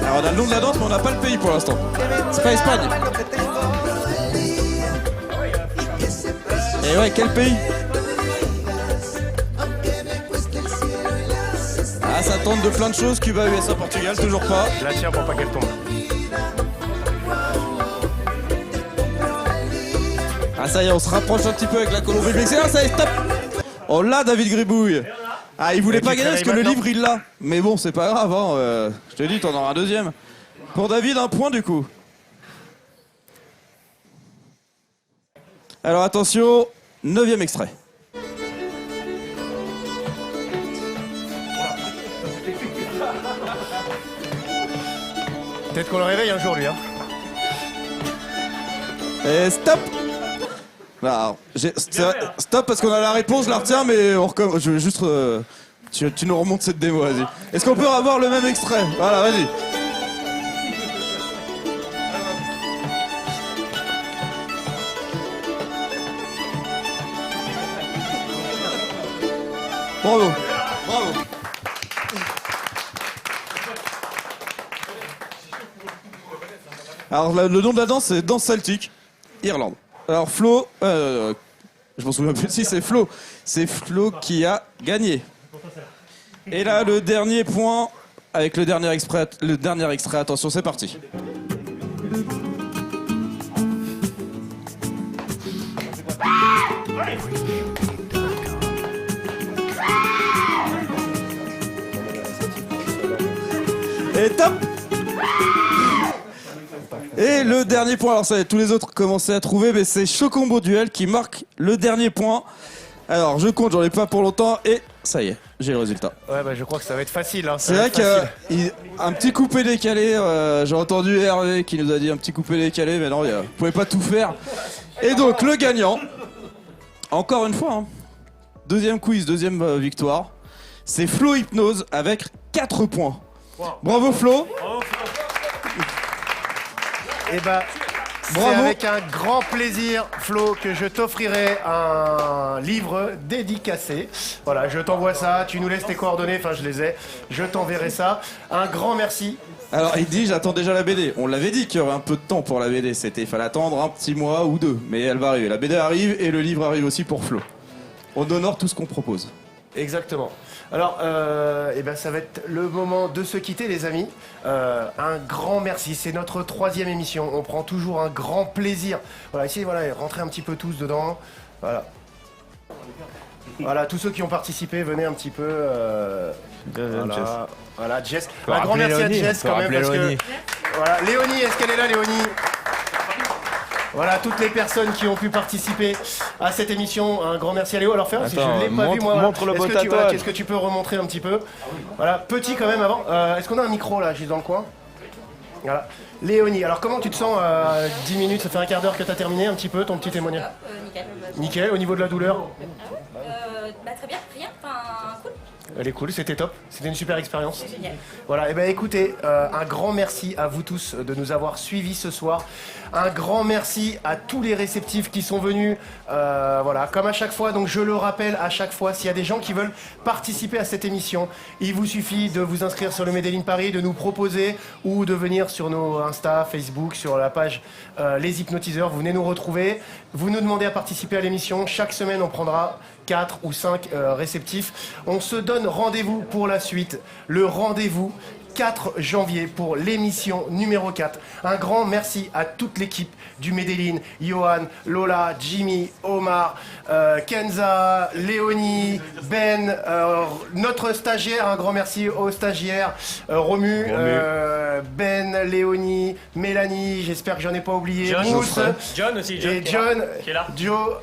Alors on a le nom de la danse mais on n'a pas le pays pour l'instant. C'est pas Espagne. Et ouais, quel pays? Ah, ça tente de plein de choses, Cuba, USA, Portugal, toujours pas. Je la tiens pour pas qu'elle tombe. Ah ça y est, on se rapproche un petit peu avec la Colombie-Britannique. Ah, ça y est, stop. Oh là, David Gribouille. Ah, il voulait pas gagner parce que le livre, il l'a. Mais bon, c'est pas grave, hein. Je te dis, t'en auras un deuxième. Pour David, 1 point du coup. Alors attention, 9e extrait. Peut-être qu'on le réveille un jour, lui. Hein. Et stop. Alors, stop parce qu'on a la réponse, je la retiens, mais on recommence. Je vais juste... tu nous remontes cette démo, vas-y. Est-ce qu'on peut avoir le même extrait? Voilà, vas-y. Bravo. Bravo. Alors, le nom de la danse, c'est Danse Celtique, Irlande. Alors, Flo, je m'en souviens plus si c'est Flo. C'est Flo qui a gagné. Et là, le dernier point, avec le dernier extrait, attention, c'est parti. Et top. Et le dernier point, alors ça y est, tous les autres commençaient à trouver, mais c'est Chocombo Duel qui marque le dernier point. Alors je compte, j'en ai pas pour longtemps, et ça y est, j'ai le résultat. Ouais, bah je crois que ça va être facile. Hein, C'est vrai qu'un petit coupé décalé, j'ai entendu Hervé qui nous a dit un petit coupé décalé, mais non, vous pouvez pas tout faire. Et donc le gagnant, encore une fois, hein, deuxième quiz, deuxième victoire, c'est Flo Hypnose avec 4 points. Bravo Flo. Et bah, c'est avec un grand plaisir, Flo, que je t'offrirai un livre dédicacé. Voilà, je t'envoie ça, tu nous laisses tes coordonnées, enfin je les ai, je t'enverrai ça. Un grand merci. Alors il dit j'attends déjà la BD. On l'avait dit qu'il y aurait un peu de temps pour la BD, il fallait attendre un petit mois ou 2, mais elle va arriver. La BD arrive et le livre arrive aussi pour Flo. On honore tout ce qu'on propose. Exactement. Alors, ben ça va être le moment de se quitter, les amis. Un grand merci. C'est notre 3e émission. On prend toujours un grand plaisir. Voilà, essayez, voilà, rentrez un petit peu tous dedans. Voilà. Voilà, tous ceux qui ont participé, venez un petit peu. Voilà, Jess. Un grand merci à Jess quand même parce que. Voilà, Léonie, est-ce qu'elle est là, Léonie? Voilà, toutes les personnes qui ont pu participer à cette émission, un grand merci à Léo. Alors, si je ne l'ai pas vu, moi, montre le beau tatouage. Est-ce que tu peux remontrer un petit peu? Voilà, petit quand même avant. Est-ce qu'on a un micro là, juste dans le coin? Voilà. Léonie, alors comment tu te sens 10 minutes, ça fait un quart d'heure que tu as terminé un petit peu ton petit témoignage? Nickel. Nickel, au niveau de la douleur? Très bien, rien, enfin cool. Elle est cool, c'était top, c'était une super expérience. C'est génial. Voilà, et ben écoutez, un grand merci à vous tous de nous avoir suivis ce soir. Un grand merci à tous les réceptifs qui sont venus. Voilà, comme à chaque fois, donc je le rappelle à chaque fois, s'il y a des gens qui veulent participer à cette émission, il vous suffit de vous inscrire sur le Made in Paris, de nous proposer ou de venir sur nos Insta, Facebook, sur la page Les Hypnotiseurs. Vous venez nous retrouver, vous nous demandez à participer à l'émission. Chaque semaine, on prendra 4 ou 5 réceptifs. On se donne rendez-vous pour la suite. Le rendez-vous 4 janvier pour l'émission numéro 4. Un grand merci à toute l'équipe du Medellin, Johan, Lola, Jimmy, Omar, Kenza, Léonie, Ben, notre stagiaire, un grand merci aux stagiaires, Romu, Ben, Léonie, Mélanie, j'espère que j'en ai pas oublié, Mousse, John aussi, et John, qui est là. Joe,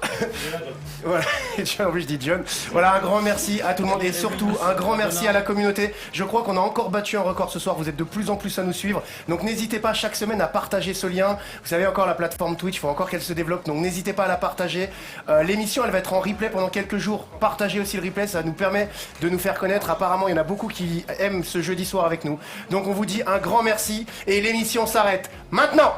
voilà, John, oui, je dis John. Voilà, un grand merci à tout le monde et surtout un grand merci à la communauté. Je crois qu'on a encore battu un record ce soir, vous êtes de plus en plus à nous suivre, donc n'hésitez pas chaque semaine à partager ce lien. Vous savez, encore la plateforme Twitch, il faut encore qu'elle se développe, donc n'hésitez pas à la partager. L'émission, elle va être en replay pendant quelques jours. Partagez aussi le replay, ça nous permet de nous faire connaître. Apparemment, il y en a beaucoup qui aiment ce jeudi soir avec nous. Donc on vous dit un grand merci et l'émission s'arrête maintenant.